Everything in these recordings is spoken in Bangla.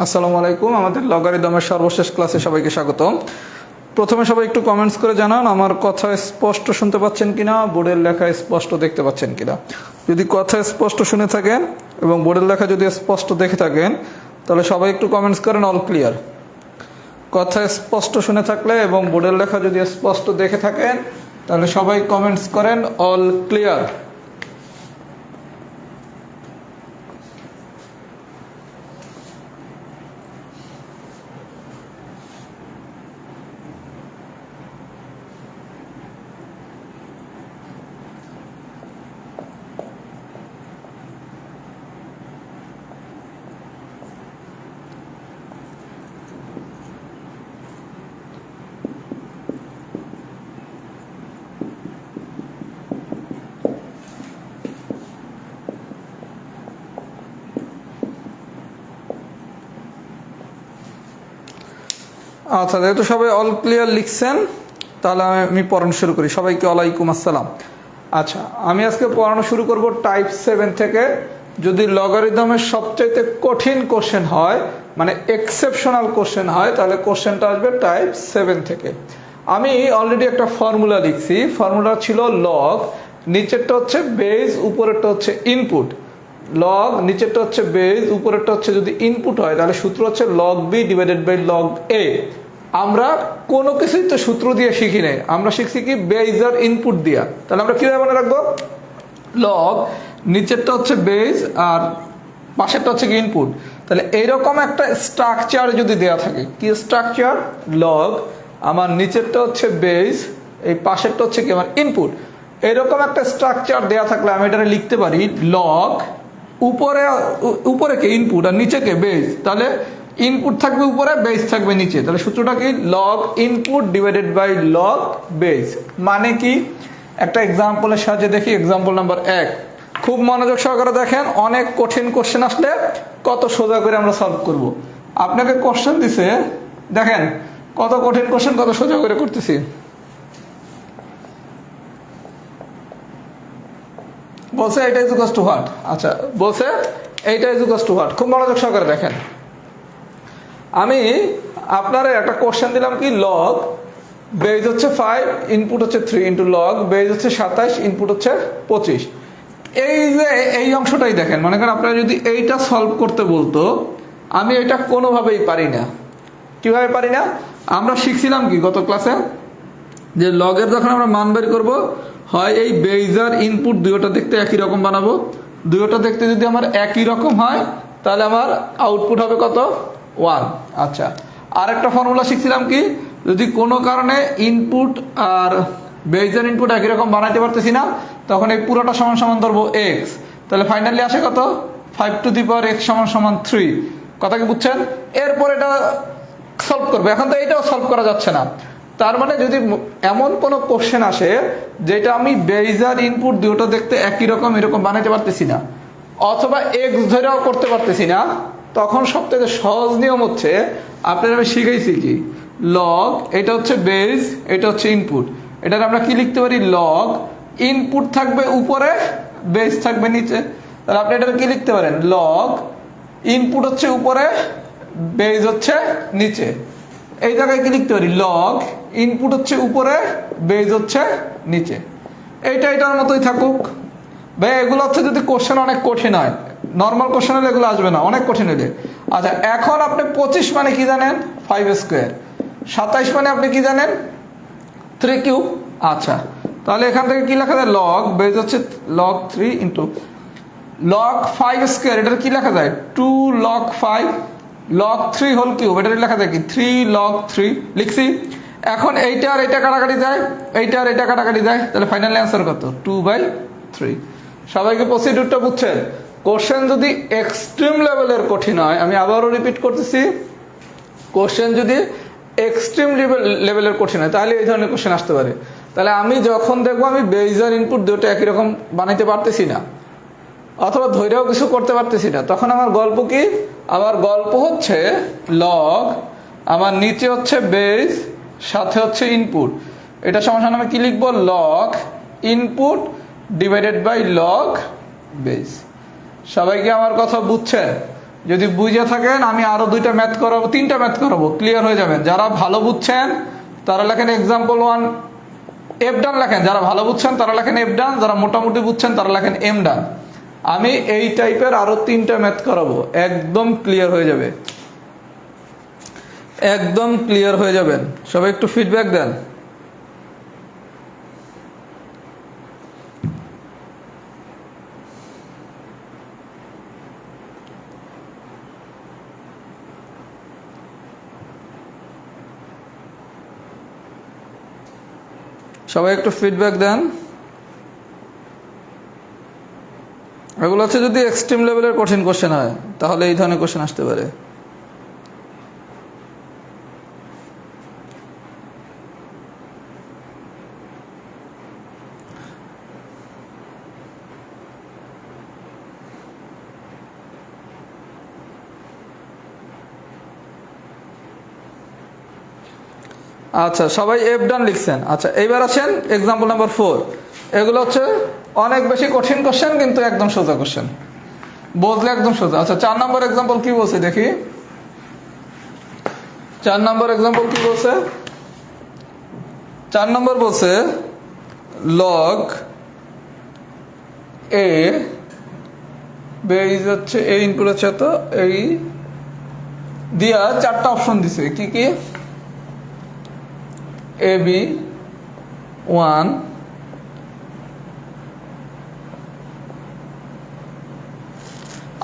আসসালামু আলাইকুম। আমাদের লগারিদমের সর্বশেষ ক্লাসে সবাইকে স্বাগতম। প্রথমে সবাই একটু কমেন্টস করে জানান আমার কথা স্পষ্ট শুনতে পাচ্ছেন কিনা, বোর্ডের লেখা স্পষ্ট দেখতে পাচ্ছেন কিনা। যদি কথা স্পষ্ট শুনে থাকেন এবং বোর্ডের লেখা যদি স্পষ্ট দেখে থাকেন তাহলে সবাই একটু কমেন্টস করেন অল ক্লিয়ার। কথা স্পষ্ট শুনে থাকলে এবং বোর্ডের লেখা যদি স্পষ্ট দেখে থাকেন তাহলে সবাই কমেন্টস করেন অল ক্লিয়ার। আচ্ছা, যেহেতু সবাই অল ক্লিয়ার লিখছেন তাহলে আমি পড়ানো শুরু করি। সবাইকে ওয়ালাইকুম আসসালাম। আচ্ছা, আমি আজকে পড়ানো শুরু করব টাইপ 7 থেকে। যদি লগারিদমের সবচাইতে কঠিন কোশ্চেন হয়, মানে এক্সেপশনাল কোশ্চেন হয়, তাহলে কোশ্চেনটা আসবে টাইপ 7 থেকে। আমি অলরেডি একটা ফর্মুলা লিখছি। ফর্মুলা ছিল লগ, নিচেরটা হচ্ছে বেজ, উপরেরটা হচ্ছে ইনপুট। লগ নিচেরটা হচ্ছে বেজ, উপরেরটা হচ্ছে যদি ইনপুট হয় তাহলে সূত্র হচ্ছে log B divided by log A. আমরা কোনো কিছুই তো সূত্র দিয়ে শিখি নাই, আমরা শিখছি কি বেজ আর ইনপুট দিয়া। তাহলে আমরা কিভাবে মনে রাখবো? লগ নিচেরটা হচ্ছে বেজ আর পাশেরটা হচ্ছে কি ইনপুট। তাহলে এইরকম একটা স্ট্রাকচার যদি দেয়া থাকে, কি স্ট্রাকচার? লগ, আমার নিচেরটা হচ্ছে বেজ, এই পাশেরটা হচ্ছে কি আমার ইনপুট। এরকম একটা স্ট্রাকচার দেয়া থাকলে আমি এটা লিখতে পারি লগ উপরে কে ইনপুট আর নিচে কে বেজ। তাহলে ইনপুট থাকবে উপরে, বেজ থাকবে নিচে। তাহলে সূত্রটা কি? Log input divided by log base. মানে কি? একটা এক্সাম্পলের সাহায্যে দেখি। এক্সাম্পল নাম্বার 1, খুব মনোযোগ সহকারে দেখেন। অনেক কঠিন কোশ্চেন আসলে কত সোজা করে আমরা সলভ করব। আপনাকে কোশ্চেন দিছে, দেখেন কত কঠিন কোশ্চেন কত সোজা করে করতেছি। বলছে এইটা ইজ ইকুয়ালস টু হোয়াট। আচ্ছা, বলছে এইটা ইজ ইকুয়ালস টু হোয়াট। খুব মনোযোগ সহকারে দেখেন। আমি আপনারা একটা কোশ্চেন দিলাম কি লগ বেজ হচ্ছে 5, ইনপুট হচ্ছে 3 ইন্টু লগ বেজ হচ্ছে 27, ইনপুট হচ্ছে 25। এই যে এই অংশটাই দেখেন, মনে করেন আপনারা যদি এইটা সলভ করতে বলতো, আমি এটা কোনোভাবেই পারি না। কিভাবে পারি না? আমরা শিখছিলাম কি গত ক্লাসে, যে লগের যখন আমরা মান বের করবো, হয় এই বেজ আর ইনপুট দুইটা দেখতে একই রকম বানাবো। দুইটা দেখতে যদি আমার একই রকম হয় তাহলে আমার আউটপুট হবে কত? 1। আচ্ছা, আর একটা ফর্মুলা শিখছিলাম কি, যদি কোনো কারণে ইনপুট আর বেজ আর ইনপুট একই রকম বানাইতে পারতেছি না, তখন এই পুরোটা সমান সমান ধরবো এক্স। তাহলে ফাইনালি আসে কত? 5 টু দি পাওয়ার এক্স সমান সমান 3। কথা কি বুঝছেন? এরপর এটা সলভ করবো। এখন তো এইটাও সলভ করা যাচ্ছে না। তার মানে যদি এমন কোনো কোশ্চেন আসে যেটা আমি বেজ আর ইনপুট দুটো দেখতে একই রকম এরকম বানাইতে পারতেছি না, অথবা এক্স ধরেও করতে পারতেছি না, তখন সবথেকে সহজ নিয়ম হচ্ছে, আপনার আমি শিখাইছি কি, লগ এটা হচ্ছে বেজ, এটা হচ্ছে ইনপুট। এটার আমরা কি লিখতে পারি? লগ ইনপুট থাকবে উপরে, বেজ থাকবে নিচে। তাহলে আপনি এটা কি লিখতে পারেন? লগ ইনপুট হচ্ছে উপরে, বেজ হচ্ছে নিচে। এই জায়গায় কি লিখতে পারি? লগ ইনপুট হচ্ছে উপরে, বেজ হচ্ছে নিচে। এটার মতোই থাকুক ভাই। এগুলো হচ্ছে যদি কোশ্চেন অনেক কঠিন হয়, নর্মাল কোশ্চেন হলে এগুলো আসবে না, অনেক কঠিন হলে। আচ্ছা, এখন আপনি 25 মানে কি জানেন? 5 স্কোয়ার। 27 মানে আপনি কি জানেন? 3 কিউব। আচ্ছা, তাহলে এখান থেকে কি লেখা যায়? লগ বেজ হচ্ছে লগ 3 ইন্টু লগ 5 স্কোয়ার। এটার কি লেখা যায়? 2 লগ 5 লগ 3 হোল কিউব। এটা লেখা যায় কি? 3 লগ 3 লিখছি। এখন এইটা আর এটা কাটাকাটি যায়, এইটা আর এটা কাটাকাটি যায়, তাহলে ফাইনাল অ্যান্সার কত? 2/3। সবাইকে প্রসিডিউরটা বুঝছেন? কোশ্চেন যদি এক্সট্রিম লেভেলের কঠিন হয়, আমি আবারও রিপিট করতেছি, কোশ্চেন যদি এক্সট্রিম লেভেলের কঠিন হয় তাহলে এই ধরনের কোশ্চেন আসতে পারে। তাহলে আমি যখন দেখবো আমি বেজ আর ইনপুট দুটো একই রকম বানাইতে পারতেছি না, অথবা ধৈর্যও কিছু করতে পারতেছি না, তখন আমার গল্প কি? আমার গল্প হচ্ছে লগ, আমার নিচে হচ্ছে বেজ, সাথে হচ্ছে ইনপুট। এটা সমান আমি কি লিখবো? Log input divided by log base. সবাই কি আমার কথা বুঝছেন? যদি বুঝে থাকেন আমি আরো 2টা ম্যাথ করাবো, 3টা ম্যাথ করাবো, ক্লিয়ার হয়ে যাবেন। যারা ভালো বুঝছেন তারা লেখেন এক্সাম্পল 1 এফ ডান লেখেন, যারা ভালো বুঝছেন তারা লেখেন এফ ডান, যারা মোটামুটি বুঝছেন তারা লেখেন এম ডান। আমি এই টাইপের আরো 3টা ম্যাথ করাবো, একদম ক্লিয়ার হয়ে যাবে, একদম ক্লিয়ার হয়ে যাবেন। সবাই একটু ফিডব্যাক দেন। সবাই একটু ফিডব্যাক দেন। এগুলো হচ্ছে যদি এক্সট্রিম লেভেলের কঠিন কোশ্চেন হয় তাহলে এই ধরনের কোশ্চেন আসতে পারে। আচ্ছা, সবাই এফ ডান লিখছেন। আচ্ছা, এইবার আছেন এক্সাম্পল নাম্বার 4। এগুলো হচ্ছে অনেক বেশি কঠিন কোশ্চেন কিন্তু একদম সোজা কোশ্চেন, বুঝলে একদম সোজা। আচ্ছা, 4 নম্বর এক্সাম্পল কি বলছে দেখি। 4 নম্বর এক্সাম্পল কি বলছে? 4 নম্বর বলছে লগ এ বেজ হচ্ছে এ ইনপুট হচ্ছে তো এই দিয়া 4টা অপশন দিছে, কি কি? এ বি 1,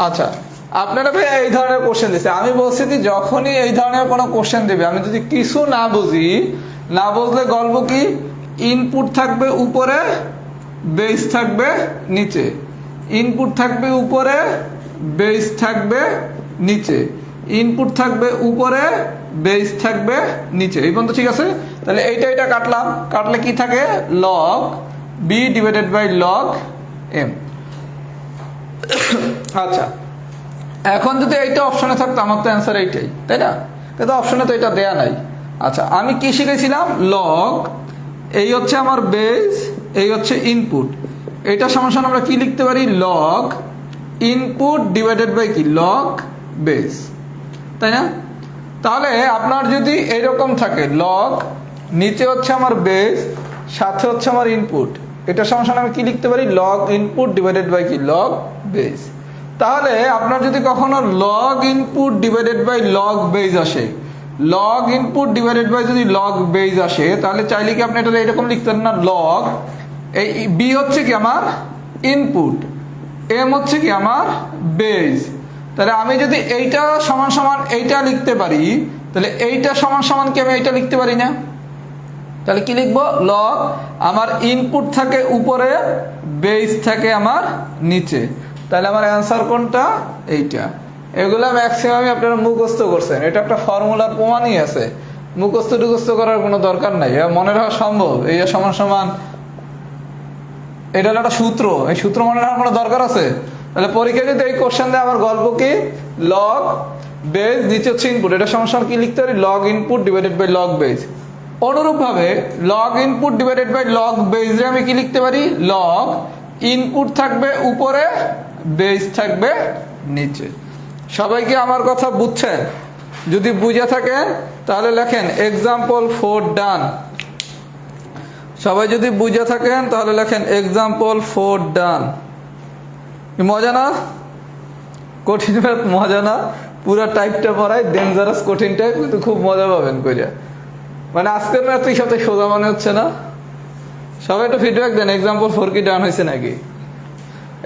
আচ্ছা আপনারা ভাই এই ধরনের কোশ্চেন দিচ্ছে। আমি বলছি যে যখনই এই ধরনের কোনো কোশ্চেন দেবে আমি যদি কিছু না বুঝি, না বুঝলে গল্প কি, ইনপুট থাকবে উপরে, বেস থাকবে নিচে, ইনপুট থাকবে উপরে, বেস থাকবে নিচে, ইনপুট থাকবে উপরে, বেস থাকবে নিচে। এই পর্যন্ত ঠিক আছে? তাহলে এইটা কাটলাম, কাটলে কি থাকে? Log B divided by log M. আচ্ছা, এখন যদি এইটা অপশনে থাকতো আমার তো অ্যান্সার এইটাই, তাই না? কিন্তু অপশনে তো এটা দেয়া নাই। আচ্ছা, আমি কি শিখেছিলাম? লগ এই হচ্ছে আমার বেস, এই হচ্ছে ইনপুট, এটা সমান আমরা কি লিখতে পারি? লগ ইনপুট ডিভাইডেড বাই কি? লগ বেস, তাই না? তাহলে আপনার যদি এইরকম থাকে লগ নিচে হচ্ছে আমার বেস, সাথে হচ্ছে আমার ইনপুট, এটা সমান আমি কি লিখতে পারি? লগ ইনপুট ডিভাইডেড বাই কি? Log base. তাহলে আপনার যদি কখনো log input divided by log base আসে, লগ ইনপুট ডিভাইডেড বাই যদি লগ বেস আসে, তাহলে চাইলে কি আপনি এটা এরকম লিখতেন না? লগ এই বি হচ্ছে কি আমার ইনপুট, এম হচ্ছে কি আমার বেস। তাহলে আমি যদি এইটা সমান এইটা লিখতে পারি, তাহলে এইটা সমান কি আমি এইটা লিখতে পারি না? তাহলে কি লিখবো? লগ আমার ইনপুট থাকে উপরে, বেস থাকে আমার নিচে। তাহলে আমার অ্যান্সার কোনটা? এইটা। এগুলা ম্যাক্সিমামই আপনারা মুখস্থ করছেন, এটা একটা ফর্মুলার প্রমাণই আছে, মুখস্থ টুখস্থ করার কোনো দরকার নাই, মনে রাখা সম্ভব। এই সমান এটা হলো একটা সূত্র, এই সূত্র মনে রাখার কোনো দরকার আছে? তাহলে পরীক্ষা যদি এই কোশ্চেন দেয় আমার গল্প কি? লগ বেস নিচে হচ্ছে ইনপুট, এটা সমান কি লিখতে পারি? Log input divided by log base. অনুরূপভাবে log input divided by log base আমি কি লিখতে পারি? লগ ইনপুট থাকবে উপরে, বেস থাকবে নিচে। সবাই কি আমার কথা বুঝছেন? যদি বুঝে থাকেন তাহলে লেখেন এক্সাম্পল 4 ডান। সবাই যদি বুঝে থাকেন তাহলে লেখেন এক্সাম্পল 4 ডান। মজা না? কঠিন মজা না? পুরো টাইপটা পড়াই ডেঞ্জারাস কঠিন টাইপ, কিন্তু খুব মজা পাবেন কইরা। মানে আজকের ম্যাথ এই সাথে সোজা মনে হচ্ছে না? সবাই একটু ফিডব্যাক দেন, এক্সাম্পল 4 কি ডান হয়েছে নাকি?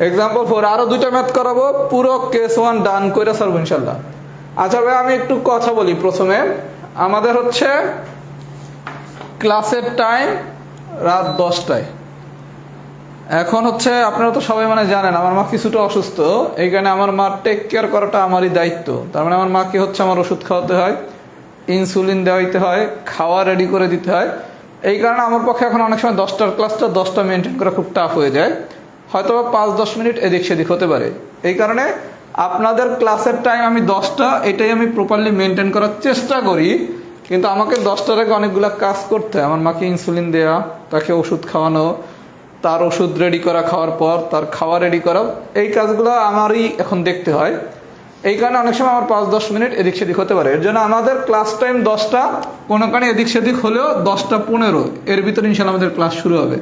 এক্সাম্পল 4 আরো 2টা ম্যাথ করাবো, পুরো কেস 1 ডান করে সরব ইনশাল্লাহ। আচ্ছা ভাই, আমি একটু কথা বলি প্রথমে। আমাদের হচ্ছে ক্লাসের টাইম রাত 10টায়। এখন হচ্ছে আপনারা তো সবাই মানে জানেন আমার মা কিছুটা অসুস্থ, এই কারণে আমার মার টেক কেয়ার করাটা আমারই দায়িত্ব। তার মানে আমার মাকে হচ্ছে আমার ওষুধ খাওয়াতে হয়, ইনসুলিন দেওয়াইতে হয়, খাওয়া রেডি করে দিতে হয়। এই কারণে আমার পক্ষে এখন অনেক সময় 10টার ক্লাসটা 10টা মেনটেন করা খুব টাফ হয়ে যায়, হয়তো 5-10 মিনিট এদিক সেদিক হতে পারে। এই কারণে আপনাদের ক্লাসের টাইম আমি 10টা, এটাই আমি প্রপারলি মেনটেন করার চেষ্টা করি। কিন্তু আমাকে 10টার আগে অনেকগুলো কাজ করতে হয়। আমার মাকে ইনসুলিন দেওয়া, তাকে ওষুধ খাওয়ানো, তার ওষুধ রেডি করা, খাওয়ার পর তার খাওয়া রেডি করা, এই কাজগুলো আমারই এখন দেখতে হয়। এই কারণে অনেক সময় আমার 5-10 মিনিট এদিক সেদিক হতে পারে। এর জন্য আমাদের ক্লাস টাইম 10টা, কোনো কারণে এদিক সেদিক হলেও 10টা 15 এর ভিতরে ইনশাল্লাহ আমাদের ক্লাস শুরু হবে।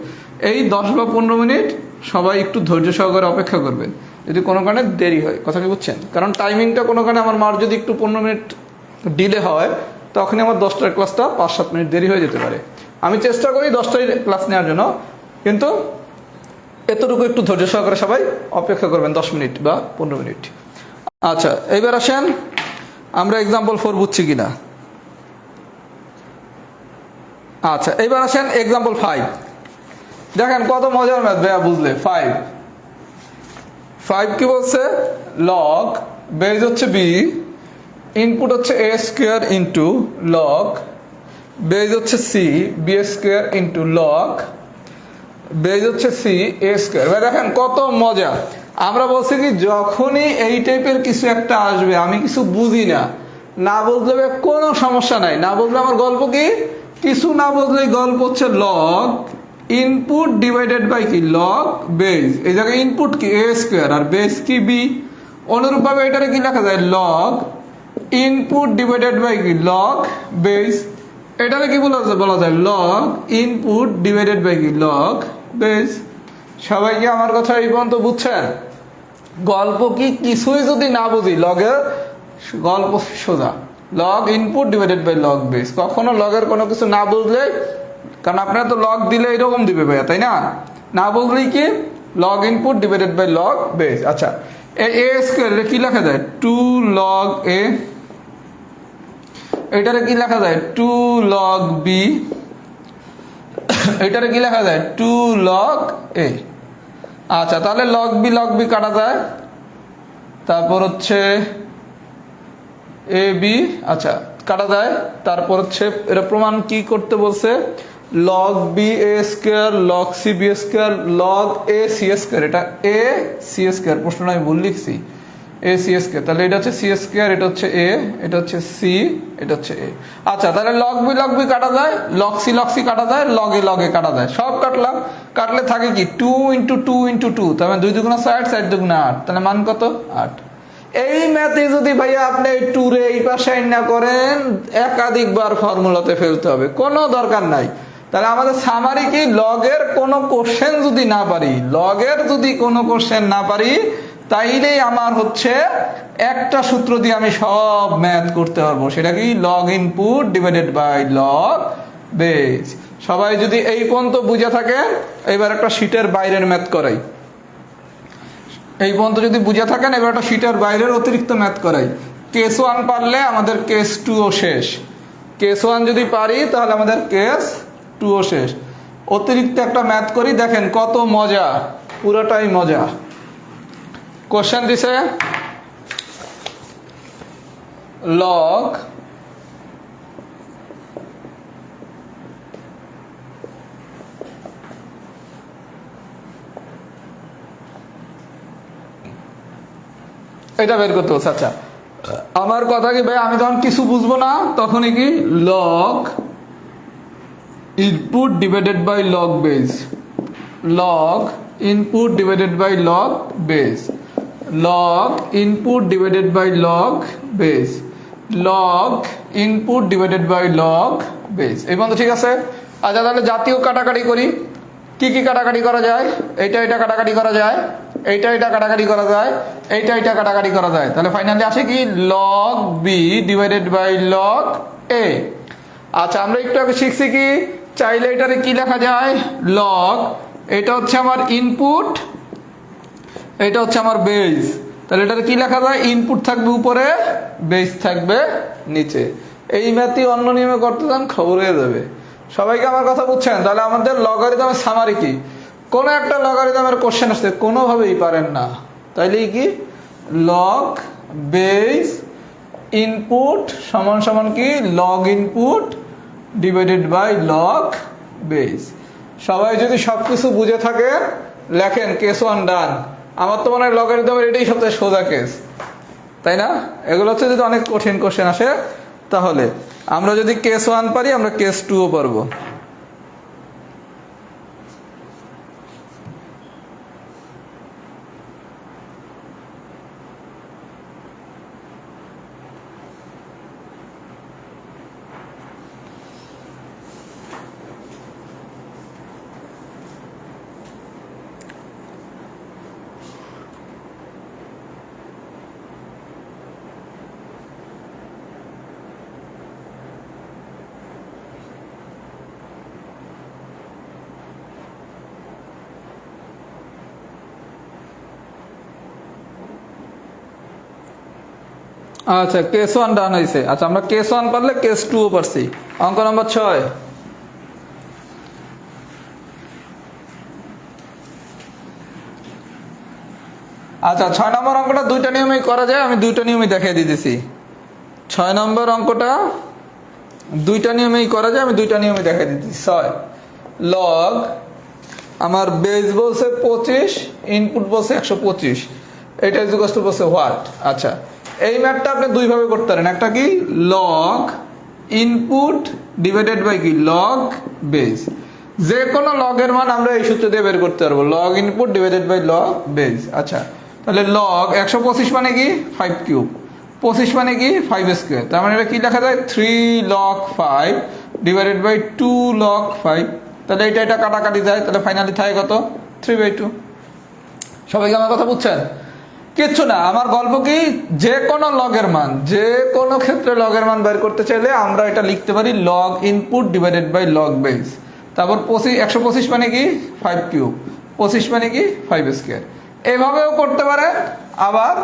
এই 10 বা 15 মিনিট সবাই একটু ধৈর্য সহকারে অপেক্ষা করবেন যদি কোনো কারণে দেরি হয়, কথা কি বুঝছেন? কারণ টাইমিংটা কোনো কারণে আমার মার যদি একটু 15 মিনিট ডিলে হয় তখনই আমার 10টার ক্লাসটা 5-7 মিনিট দেরি হয়ে যেতে পারে। আমি চেষ্টা করি 10টায় ক্লাস নেওয়ার জন্য, কিন্তু এতটুকু একটু ধৈর্য সহকারে সবাই অপেক্ষা করবেন 10 মিনিট বা 15 মিনিট। আচ্ছা, এইবার আসেন আমরা এক্সাম্পল 4 বুঝছি কিনা। আচ্ছা, এইবার আসেন এক্সাম্পল 5। দেখেন কত মজার ম্যাথ ভাইয়া বুঝলে। 5 কি বলছে? লগ বেজ হচ্ছে বি, ইনপুট হচ্ছে A square into log, base হচ্ছে C B square into log, base হচ্ছে সি এ স্কোয়ার। ভাই দেখেন কত মজা। আমরা বলছি কি যখনই এই টাইপের কিছু একটা আসবে, আমি কিছু বুঝি না, না বুঝলে কোনো সমস্যা নাই, না বুঝলে আমার গল্প কি, কিছু না বুঝলে গল্প হচ্ছে লগ ইনপুট ডিভাইডেড বাই কি লগ বেজ। এই জায়গায় ইনপুট কি এ স্কোয়ার আর বেজ কি বি। অনুরূপভাবে এটারে কি লেখা যায়? লগ ইনপুট ডিভাইডেড বাই কি লগ বেজ। এটাকে কি বলা যায়? লগ ইনপুট ডিভাইডেড বাই কি লগ বেজ। সবাই কি আমার কথা এই পর্যন্ত বুঝছেন? গল্প কি কিছুই যদি না বুঝি, লগের গল্প সোজা, log input divided by log base. কখনো লগের কোনো কিছু না বুঝলে, কারণ আপনারা তো লগ দিলে এরকম দিবে ভাইয়া, তাই না? না বুঝলেই কি log input divided by log base. আচ্ছা, এ স্কোয়ার কি লেখা যায়? 2 log এ। এটারে কি লেখা যায়? 2 log বি। এটারে কি লেখা যায়? 2 log এ। আচ্ছা, তাহলে লগ বি কাটা যায়, তারপর হচ্ছে এ বি, আচ্ছা কাটা যায়। তারপর হচ্ছে এটা প্রমাণ কি করতে বলছে? Log B A square log C B square log A C square. এটা এ সি স্কোয়ার, প্রশ্নটা আমি ভুল লিখছি, এ সি স্কোয়ার। তাহলে এটা হচ্ছে সি স্কোয়ার, এটা হচ্ছে এ, এটা হচ্ছে সি, এটা হচ্ছে এ। আচ্ছা, তাহলে লগ বি কাটা যায়, লগ সি কাটা যায়, লগ এ কাটা যায়। সব কাটলাম, কাটলে থাকে কি 2 ইন্টু 2 ইন্টু 2, তার মানে 2 দুগুণা 6, 6 দুগুণা 8, তাহলে মান কত? 8। এই ম্যাথে যদি ভাইয়া আপনি এই টুরে এই পাশে না করেন, একাধিকবার ফর্মুলাতে ফেলতে হবে, কোনো দরকার নাই। তাহলে আমাদের সামারি কি, লগের কোনো কোশ্চেন যদি না পারি, লগের যদি কোনো কোশ্চেন না পারি, তাইলেই আমার হচ্ছে একটা সূত্র দিয়ে আমি সব ম্যাথ করতে পারবো। সেটা কি? Log input divided by log base. সবাই যদি এই পর্যন্ত বুঝে থাকেন, এবার একটা শীটের বাইরের ম্যাথ করাই। এই পর্যন্ত যদি বুঝে থাকেন, এবার একটা শীটের বাইরের অতিরিক্ত ম্যাথ করাই। কেস 1 পারলে আমাদের কেস 2ও শেষ। কেস 1 যদি পারি তাহলে আমাদের কেস 2ও শেষ। অতিরিক্ত একটা ম্যাথ করি, দেখেন কত মজা, পুরোটাই মজা। কোশ্চেন দিছে লগ এটা বের করতে বলছে। আচ্ছা, আমার কথা কি ভাই, আমি যখন কিছু বুঝবো না তখনই কি log input divided by log base, log input divided by log base, log input divided by log base, log input divided by log base. এই পর্যন্ত ঠিক আছে? আচ্ছা, তাহলে জাতীয় কাটাকাটি করি। কি কি কাটাকাটি করা যায়? এটা কাটাকাটি করা যায়, এটা কাটাকাটি করা যায়, এটা কাটাকাটি করা যায়। তাহলে ফাইনালি আসে কি? Log B divided by log A. আচ্ছা, আমরা একটু আগে শিখছি কি, চাইলে এটারে কি লেখা যায়? লগ, এটা হচ্ছে আমার ইনপুট, এটা হচ্ছে আমার বেজ। তাহলে এটারে কি লেখা যায়? ইনপুট থাকবে উপরে, বেজ থাকবে নিচে। এই ম্যাথই অন্য নিয়মে করতে যান, খবর হয়ে যাবে। সবাইকে আমার কথা বুঝছেন? তাহলে আমাদের লগারিদমের সামারি কি? কোনো একটা লগারিদমের কোশ্চেন আসছে, কোনোভাবেই পারেন না, তাইলে কি লগ বেজ ইনপুট সমান সমান কি log input divided by log base. সবাই যদি সব কিছু বুঝে থাকে লেখেন কেস 1 ডান। আমার তো মনে হয় লগারিদমের এটাই সবচেয়ে সোজা কেস, তাই না? এগুলো হচ্ছে যদি অনেক কঠিন কোশ্চেন আসে, তাহলে আমরা যদি কেস 1 পারি, আমরা কেস 2ও পারবো। আচ্ছা কেস 1 ডান হয়েছে। আচ্ছা আমরা কেস 1 পারলে কেস 2 ও পারছি। অঙ্ক নম্বর 6। আচ্ছা 6 নম্বর অঙ্কটা দুইটা নিয়মেই করা যায়, আমি দুইটা নিয়মই দেখিয়ে দিতেছি। 6 নম্বর অঙ্কটা দুইটা নিয়মেই করা যায়, আমি দুইটা নিয়মই দেখিয়ে দিতেছি। 6 লগ আমার বেস বলছে 25, ইনপুট বলছে 125, এটা ইকুয়াল টু বলছে হোয়াট। আচ্ছা এই ম্যাথটা আপনি দুইভাবে করতে পারেন। একটা কি লগ ইনপুট ডিভাইডেড বাই কি লগ বেস, যে কোনো লগের মান আমরা এই সূত্র দিয়ে বের করতে পারবো, log input divided by log base. আচ্ছা তাহলে লগ 125 মানে কি 5 কিউব, 25 মানে কি 5 স্কোয়ার, তার মানে এটা কি লেখা যায় 3 log 5 ডিভাইডেড বাই 2 log 5। তাহলে এটা কাটাকাটি যায়, তাহলে ফাইনালি থাকে কত 3/2। সবাইকে আমার কথা বুঝছেন? কিচ্ছু না, আমার গল্প কি যে কোনো লগের মান, যে কোনো ক্ষেত্রে লগের মান বের করতে চাইলে আমরা এটা লিখতে পারি log input divided by log base. তারপর 125 মানে কি 5 কিউব, 25 মানে কি 5 স্কোয়ার। এভাবেও করতে পারেন, আবার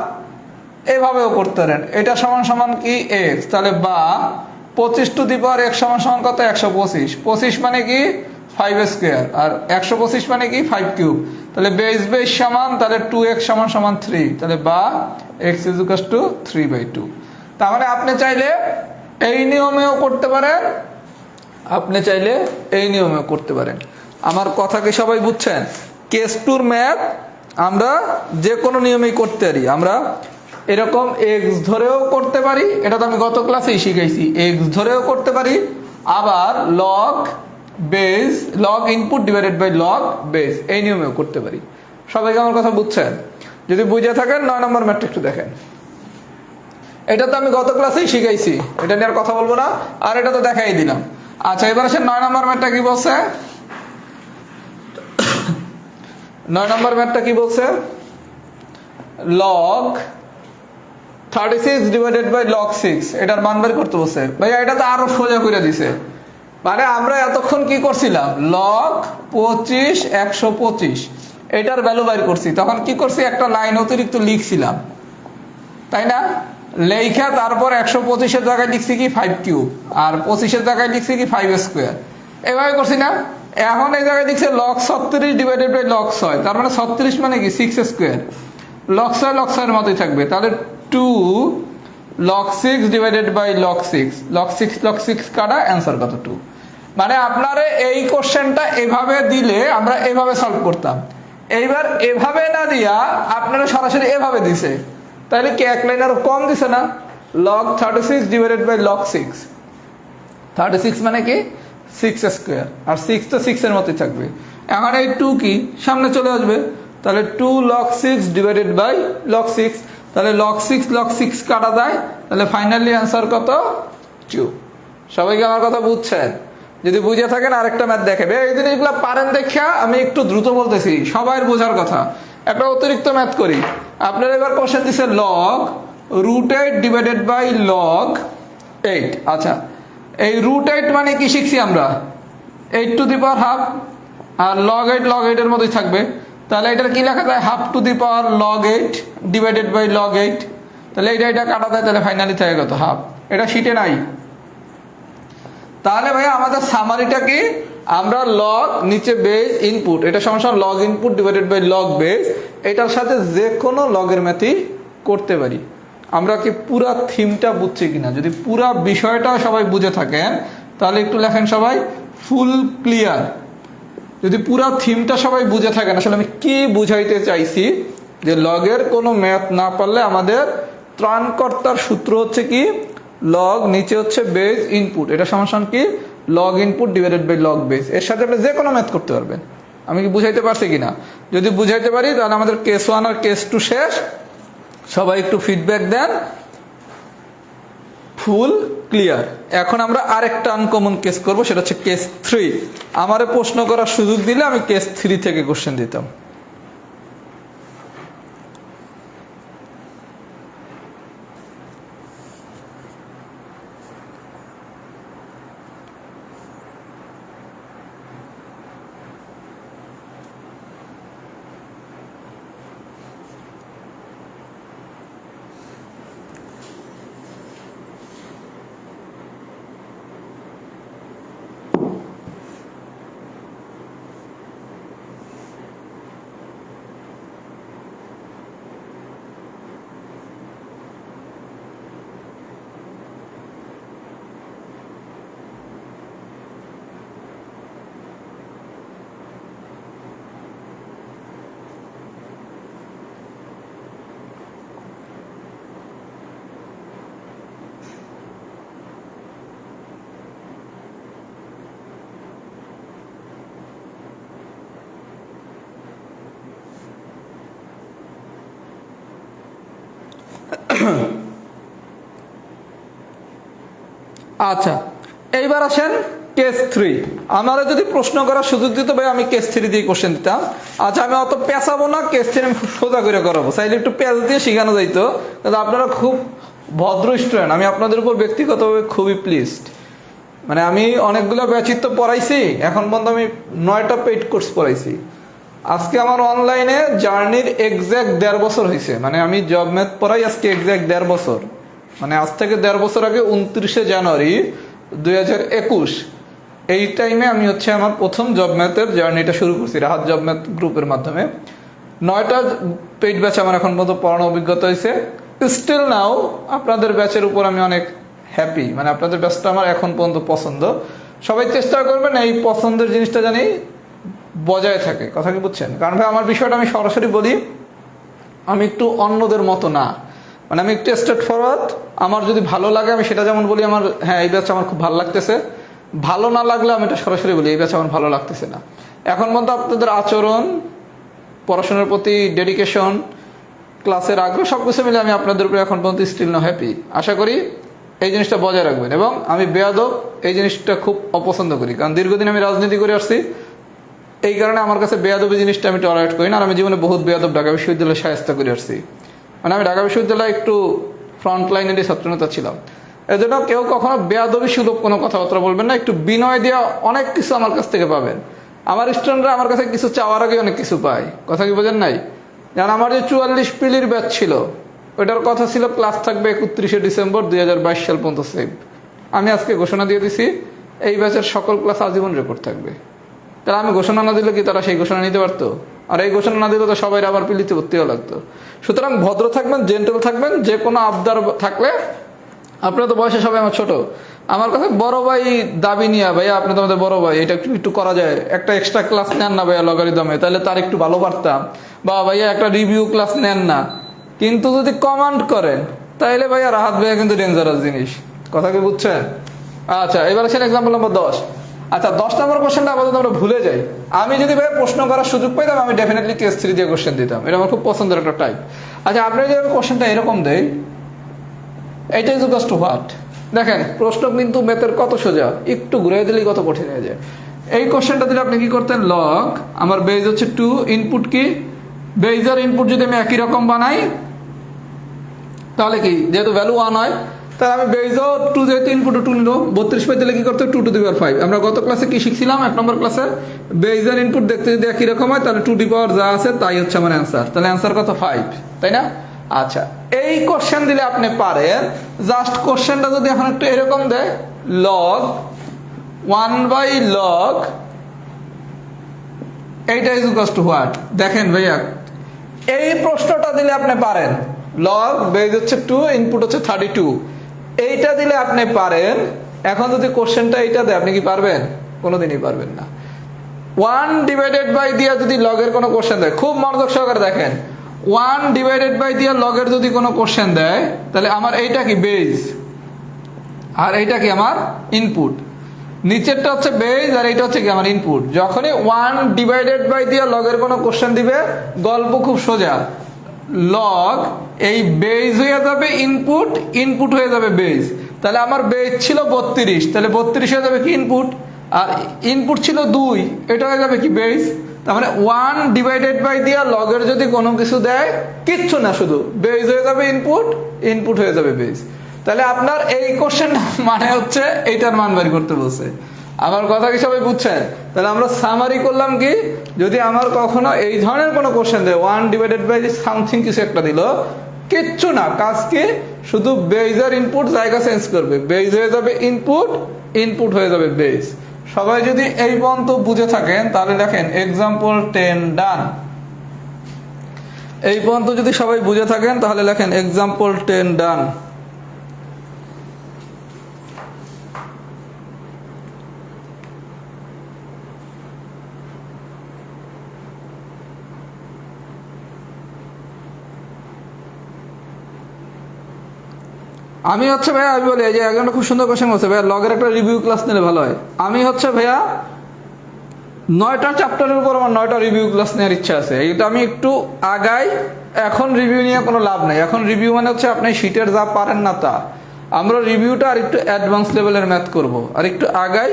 এভাবেও করতে পারেন। এটা সমান সমান কি এক্স, তাহলে বা 25 টু দি পাওয়ার x সমান সমান কত 125, 25 মানে কি 5 স্কোয়ার, আর 125 মানে কি 5 কিউব। তাহলে বেস বেস সমান, তাহলে 2x সমান সমান 3, তাহলে বা x ইজ ইকুয়াল টু 3/2। তার মানে আপনি চাইলে এই নিয়মেও করতে পারেন, আপনি চাইলে এই নিয়মেও করতে পারেন। আমার কথা কি সবাই বুঝছেন? কেস 2 ম্যাথ আমরা যে কোনো নিয়মেই করতে পারি। আমরা এরকম এক্স ধরেও করতে পারি, এটা তো আমি গত ক্লাসেই শিখাইছি, এক্স ধরেও করতে পারি, আবার log base log input divided by log base এই নিয়মেও করতে পারি। সবাইকে আমার কথা বুঝছেন? যদি বুঝে থাকেন 9 নম্বর ম্যাথটা একটু দেখেন। এটা তো আমি গত ক্লাসেই শিখাইছি, এটা নিয়ে আর কথা বলবো না, আর এটা তো দেখাই দিলাম। আচ্ছা এবার আসে 9 নম্বর ম্যাথটা কি বলছে। 9 নম্বর ম্যাথটা কি বলছে, লগ 36 ডিভাইডেড বাই লগ 6 এটার মান বের করতে বলছে। ভাইয়া এটা তো আরো সোজা করে দিছে, মানে আমরা এতক্ষণ কি করছিলাম লগ 25 125 এটার ভ্যালু বের করছি, তখন কি করছি একটা লাইন অতিরিক্ত লিখছিলাম, তাই না? লেখা তারপর 125 জায়গায় লিখছি কি 5 কিউব, আর 25 জায়গায় লিখছি কি 5 স্কোয়ার, এভাবে করছি না। এখন এই জায়গায় লিখছে লগ 36 ডিভাইডেড বাই লগ 6, তার মানে 36 মানে কি 6 স্কোয়ার, লগ 6 এর মতোই থাকবে, তাহলে 2 log 6 divided by log 6, log 6 কাটা অ্যান্সার কত 2। মানে আপনারা এই কোশ্চেনটা এভাবে দিলে আমরা এভাবে সলভ করতাম, এইবার এভাবে না দিয়া আপনারা সরাসরি এভাবে দিছে, তাহলে কি এক লাইন আরো কম দিছে না, log 36 ডিভাইডেড বাই log 6, 36 মানে কি 6 স্কোয়ার, আর 6 তো 6 এর মতোই থাকবে। এখন এই 2 কি সামনে চলে আসবে, তাহলে 2 log 6 ডিভাইডেড বাই log 6, তাহলে log 6 কাটা যায়, তাহলে ফাইনালি অ্যান্সার কত 2। সবাইকে আমার কথা বুঝছেন? যদি বুঝে থাকেন আরেকটা ম্যাথ দেখাবে, এই জিনিসগুলো পারেন দেখা আমি একটু দ্রুত বলতেছি, সবাই বোঝার কথা। একটা অতিরিক্ত ম্যাথ করি, আপনারা এবার কোশ্চেন দিছে লগ √8 ডিভাইডেড বাই লগ 8। আচ্ছা এই √8 মানে কি শিখছি আমরা 8 টু দি পাওয়ার হাফ, আর লগ 8 এর মতোই থাকবে, তাহলে এটার কি লেখা যায় half to the power log 8 divided by log 8, তাহলে এটা কাটা যায়, তাহলে ফাইনালি থাকে কত হাফ। এটা শিটে নাই। তাহলে ভাই আমাদের সামারিটা কি, আমরা লগ নিচে বেস ইনপুট, এটা সমান log input divided by log base, এটার সাথে যে কোনো লগের ম্যাথই করতে পারি। আমরা কি পুরা থিমটা বুঝছি কিনা, যদি পুরা বিষয়টা সবাই বুঝে থাকেন তাহলে একটু লেখেন সবাই ফুল ক্লিয়ার। যদি পুরা থিমটা সবাই বুঝে থাকেন আসলে আমি কি বুঝাইতে চাইছি, যে লগের কোনো ম্যাথ না পারলে আমাদের ত্রাণকর্তার সূত্র হচ্ছে কি লগ নিচে হচ্ছে বেস ইনপুট, এটা সমান কি log input divided by log base, এর সাথে আপনি যে কোনো ম্যাথ করতে পারবেন। আমি কি বুঝাইতে পারছি কিনা? যদি বুঝাইতে পারি তাহলে আমাদের কেস 1 আর কেস 2 শেষ। সবাই একটু ফিডব্যাক দেন। ফুল ক্লিয়ার। এখন আমরা আরেকটা আনকমন কেস করব, সেটা হচ্ছে কেস 3। আমারে প্রশ্ন করার সুযোগ দিলে আমি কেস 3 থেকে কোশ্চেন দিতাম। আচ্ছা, এইবার আসেন কেস 3। আমারও যদি প্রশ্ন করার সুযোগ দিত ভাই, আমি কেস 3 দিয়ে কোশ্চেন দিতাম। আচ্ছা, আমি অত পেঁচাবো না, কেস 3 আমি সোজা করে করাবো। চাইলে একটু পেঁচ দিয়ে শেখানো যাইতো, কিন্তু আপনারা খুব ভদ্র স্টুডেন্ট, আমি আপনাদের উপর ব্যক্তিগতভাবে খুবই প্লিজড। মানে আমি অনেকগুলো ব্যাচিত্র পড়াইছি, এখন পর্যন্ত আমি 9টা পেইড কোর্স পড়াইছি। আজকে আমার অনলাইনে জার্নির এক্স্যাক্ট 1.5 বছর হয়েছে। মানে আমি জব ম্যাথ পড়াই আজকে এক্স্যাক্ট 1.5 বছর। মানে আজ থেকে 1.5 বছর আগে 29শে জানুয়ারি 2021 এই টাইমে আমি আমার প্রথম জব ম্যাথের জার্নিটা শুরু করছি রাহাত জব ম্যাথ গ্রুপের মাধ্যমে। 9টা পেইড ব্যাচ আমার এখন পর্যন্ত পড়ানো অভিজ্ঞতা হয়েছে। স্টিল নাও আপনাদের ব্যাচের উপর আমি অনেক হ্যাপি। মানে আপনাদের ব্যাচটা আমার এখন পর্যন্ত পছন্দ। সবাই চেষ্টা করবেন এই পছন্দের জিনিসটা জানি বজায় থাকে। কথা কি বুঝছেন? কারণ ভাই আমার বিষয়টা আমি সরাসরি বলি, আমি একটু অন্যদের মতো না। মানে আমি একটু স্ট্রেট ফরওয়ার্ড। আমার যদি ভালো লাগে আমি সেটা যেমন বলি, আমার হ্যাঁ এই ব্যাচ আমার খুব ভালো লাগতেছে। ভালো না লাগলে আমি এটা সরাসরি বলি এই ব্যাচ আমার ভালো লাগতেছে না। এখন পর্যন্ত আপনাদের আচরণ, পড়াশোনার প্রতি ডেডিকেশন, ক্লাসের আগ্রহ সব কিছু মিলে আমি আপনাদের উপরে এখন পর্যন্ত স্টিল না হ্যাপি। আশা করি এই জিনিসটা বজায় রাখবেন। এবং আমি বেয়াদব এই জিনিসটা খুব অপছন্দ করি, কারণ দীর্ঘদিন আমি রাজনীতি করে আসছি। এই কারণে আমার কাছে বেয়াদবি জিনিসটা আমি টলারেট করি না। আর আমি জীবনে বহুত বেয়াদব ঢাকা বিশ্ববিদ্যালয়ে শায়েস্তা করে আসছি। মানে আমি ঢাকা বিশ্ববিদ্যালয়ে একটু ফ্রন্ট লাইনেরই ছাত্রনেতা ছিলাম। এজন্য কেউ কখনো বেয়াদবি সুলভ কোনো কথাবার্তা বলবেন না। একটু বিনয় দেওয়া অনেক কিছু আমার কাছ থেকে পাবেন। আমার স্টুডেন্টরা আমার কাছে কিছু চাওয়ার আগে অনেক কিছু পায়। কথা কি বোঝেন নাই? যেমন আমার যে 44 পিলির ব্যাচ ছিল, ওইটার কথা ছিল ক্লাস থাকবে 31শে ডিসেম্বর 2022 সাল পর্যন্ত সেভ। আমি আজকে ঘোষণা দিয়ে দিছি এই ব্যাচের সকল ক্লাস আজীবন রেকর্ড থাকবে। তাহলে আমি ঘোষণা না দিলে কি তারা সেই ঘোষণা নিতে পারতো? আর এই ঘোষণা না দিলে তো সবাই আবার পিলিতে ভর্তিও লাগতো। সুতরাং ভদ্র থাকবেন, জেন্টল থাকবেন। যে কোনো আবদার থাকলে, আপনারা তো বয়সে সবাই আমার ছোট, আমার কাছে বড় ভাই দাবি নিয়ে, ভাইয়া আপনি তো আমাদের বড় ভাই, এটা একটু একটু করা যায়, একটা এক্সট্রা ক্লাস নেন না ভাইয়া লগারিদমে, তাহলে তার একটু ভালো পারতাম, বা ভাইয়া একটা রিভিউ ক্লাস নেন না। কিন্তু যদি কমান্ড করেন তাইলে ভাইয়া রাহাত ভাইয়া কিন্তু ডেঞ্জারাস জিনিস। কথা কি বুঝছেন? আচ্ছা, এবার আসেন এক্সাম্পল নম্বর 10। আচ্ছা, 10 নম্বর কোশ্চেনটা আপাতত আমরা ভুলে যাই। আমি যদি ভাই প্রশ্ন করার সুযোগ পাইতাম, আমি ডেফিনেটলি কেস 3 দিয়ে কোশ্চেন দিতাম। এটা আমার খুব পছন্দের একটা টাইপ। আচ্ছা, আপনি যদি কোশ্চেনটা এরকম দেয়, এইটা ইজ ইকুয়ালস টু হোয়াট। দেখেন প্রশ্ন কিন্তু ম্যাথের কত সোজা, একটু ঘুরে দিলেই কত কঠিন হয়ে যায়। এই কোশ্চেনটা দিলে আপনি কি করতেন? লগ আমার বেজ হচ্ছে 2, ইনপুট কি বেজের ইনপুট যদি আমি একই রকম বানাই তাহলে কি, যেহেতু ভ্যালু 1 হয়, তাহলে আমি বেজও 2 যেহেতু ইনপুট 2 নিল, 32 পাই দিলে কি করতে 2 টু দি পাওয়ার 5। আমরা গত ক্লাসে কি শিখছিলাম? 1 নম্বর ক্লাসে বেজের ইনপুট দেখতে যদি একই রকম হয় তাহলে 2 টু দি পাওয়ার যা আছে তাই হচ্ছে আমার অ্যান্সার। তাহলে অ্যান্সার কত? 5, তাই না? আচ্ছা, এই কোশ্চেন দিলে আপনি পারেন, জাস্ট কোশ্চেনটা যদি এখন একটু এরকম দেয়, লগ 1/log এইটা ইজ ইকুয়ালস টু হোয়াট। দেখেন ভাইয়া, এই প্রশ্নটা দিলে আপনি পারেন। লগ বেজ হচ্ছে 2, ইনপুট হচ্ছে 32, এইটা দিলে আপনি পারেন। এখন যদি কোশ্চেনটা এইটা দেয়, আপনি কি পারবেন? কোনোদিনই পারবেন না। 1/by দিয়ে যদি লগের কোনো কোশ্চেন দেয়, খুব মনোযোগ সহকারে দেখেন, 1/by দিয়ে লগের যদি কোনো কোশ্চেন দেয়, তাহলে আমার এইটা কি বেজ, আর এইটা কি আমার ইনপুট। নিচেরটা হচ্ছে বেজ আর এইটা হচ্ছে কি আমার ইনপুট। যখনই 1/by দিয়ে লগের কোনো কোশ্চেন দিবে, গল্প খুব সোজা। লগ এই বেজ হয়ে যাবে ইনপুট, ইনপুট হয়ে যাবে বেজ। তাহলে আমার বেজ ছিল 32, তাহলে 32 হয়ে যাবে কি ইনপুট, আর ইনপুট ছিল 2, এটা হয়ে যাবে কি বেজ। তার মানে 1/by দিয়ে লগের যদি কোনো কিছু দেয়, কিচ্ছু না, শুধু বেজ হয়ে যাবে ইনপুট, ইনপুট হয়ে যাবে বেজ। তাহলে আপনার এই কোশ্চেন মানে হচ্ছে এইটার মান বের করতে বলছে। আমার কথা কি সবাই বুঝছেন? তাহলে আমরা সামারি করলাম কি, যদি আমার কখনো এই ধরনের কোনো কোশ্চেন দেয় 1/by সামথিং কিছু একটা দিল, কিচ্ছু না, কাজ কি, শুধু বেজ আর ইনপুট জায়গা চেঞ্জ করবে, বেজ হয়ে যাবে ইনপুট, ইনপুট হয়ে যাবে বেজ। সবাই যদি এই পর্যন্ত বুঝে থাকেন তাহলে দেখেন এক্সাম্পল 10 ডান। এই পর্যন্ত যদি সবাই বুঝে থাকেন তাহলে লেখেন এক্সাম্পল 10 ডান। আমি ভাইয়া, আমি বলি যে একজন খুব সুন্দর কোশ্চেন বলছে ভাইয়া, লগের একটা রিভিউ ক্লাস নিলে ভালো হয়। আমি ভাইয়া 9টা চ্যাপ্টারের উপর আমার 9টা রিভিউ ক্লাস নেওয়ার ইচ্ছা আছে। এইটা আমি একটু আগাই, এখন রিভিউ নিয়ে কোনো লাভ নেই। এখন রিভিউ মানে হচ্ছে আপনি শীটের যা পারেন না তা। আমরা রিভিউটা আর একটু অ্যাডভান্স লেভেলের ম্যাথ করব, আর একটু আগাই।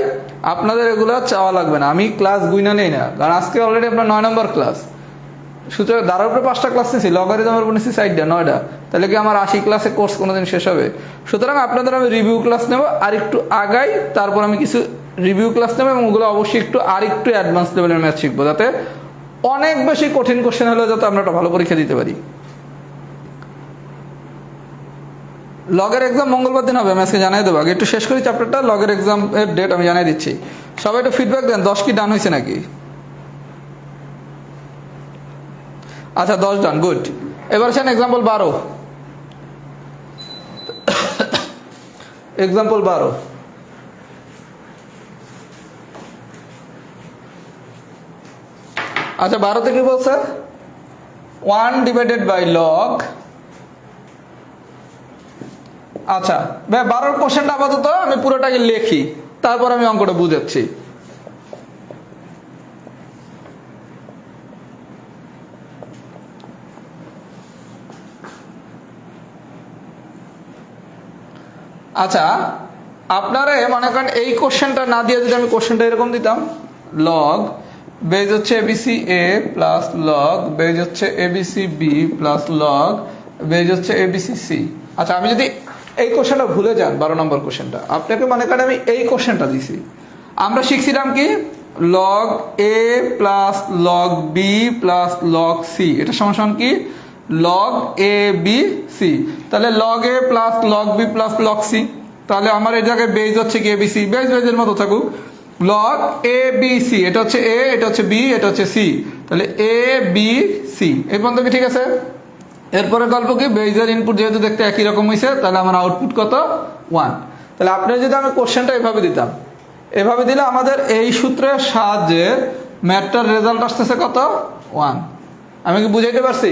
আপনাদের এগুলো চাওয়া লাগবে না, আমি ক্লাস গুইনা নেই না, কারণ আজকে অলরেডি আপনার 9 নম্বর ক্লাস। সুতরাং দাঁড়ার উপরে 5টা ক্লাস নিয়েছি, লগারিদমের উপর নিয়েছি 4টা, 9টা, তাহলে কি আমার 80 ক্লাসে কোর্স কোনোদিন শেষ হবে? সুতরাং আপনাদের আমি রিভিউ ক্লাস নেব, আর একটু আগাই, তারপর আমি কিছু রিভিউ ক্লাস নেব, এবং ওগুলো অবশ্যই একটু আর একটু অ্যাডভান্স লেভেলের ম্যাথ শিখবো, যাতে অনেক বেশি কঠিন কোশ্চেন হলেও যাতে আমরা একটা ভালো পরীক্ষা দিতে পারি। লগের এক্সাম মঙ্গলবার দিন হবে, আমি আজকে জানাই দেবো। আগে একটু শেষ করি চ্যাপ্টারটা, লগের এক্সাম এর ডেট আমি জানাই দিচ্ছি। সবাই একটু ফিডব্যাক দেন, 10 কি ডান হয়েছে নাকি? আচ্ছা 10 ডান, গুড। এবার আসেন এক্সাম্পল 12। এক্সাম্পল 12, আচ্ছা 12তে কি বলছে? 1 ডিভাইডেড বাই লগ। আচ্ছা ভাই 12 কোশ্চেনটা আপাতত আমি পুরোটাকে লিখি, তারপর আমি অঙ্কটা বুঝাচ্ছি। আচ্ছা আপনারা মনে করেন এই কোশ্চেনটা না দিয়ে যদি আমি কোশ্চেনটা এরকম দিতাম, লগ বেজ হচ্ছে ABC A plus log base হচ্ছে ABC B plus log base হচ্ছে এবিসি সি। আচ্ছা আমি যদি এই কোশ্চেনটা ভুলে যান, 12 নম্বর কোশ্চেনটা, আপনাকে মনে করেন আমি এই কোশ্চেনটা দিছি, আমরা শিখছিলাম কি log A plus log B plus log C, এটা সমান কি লগ এ বি সি। তাহলে log A plus log B plus log C, তাহলে আমার এই জায়গায় বেজ হচ্ছে কি এবিসি, বেজ বেজের মতো থাকুক, লগ এ বি সি, এটা হচ্ছে এ, এটা হচ্ছে বি, এটা হচ্ছে সি, তাহলে এ বি সি। এই পর্যন্ত কি ঠিক আছে? এরপরে গল্প কি বেজের ইনপুট যেহেতু দেখতে একই রকম হয়েছে, তাহলে আমার আউটপুট কত? 1। তাহলে আপনি যদি আমি কোশ্চেনটা এভাবে দিতাম, এভাবে দিলে আমাদের এই সূত্রের সাহায্যে ম্যাথটার রেজাল্ট আসতেছে কত? 1। আমি কি বুঝাইতে পারছি?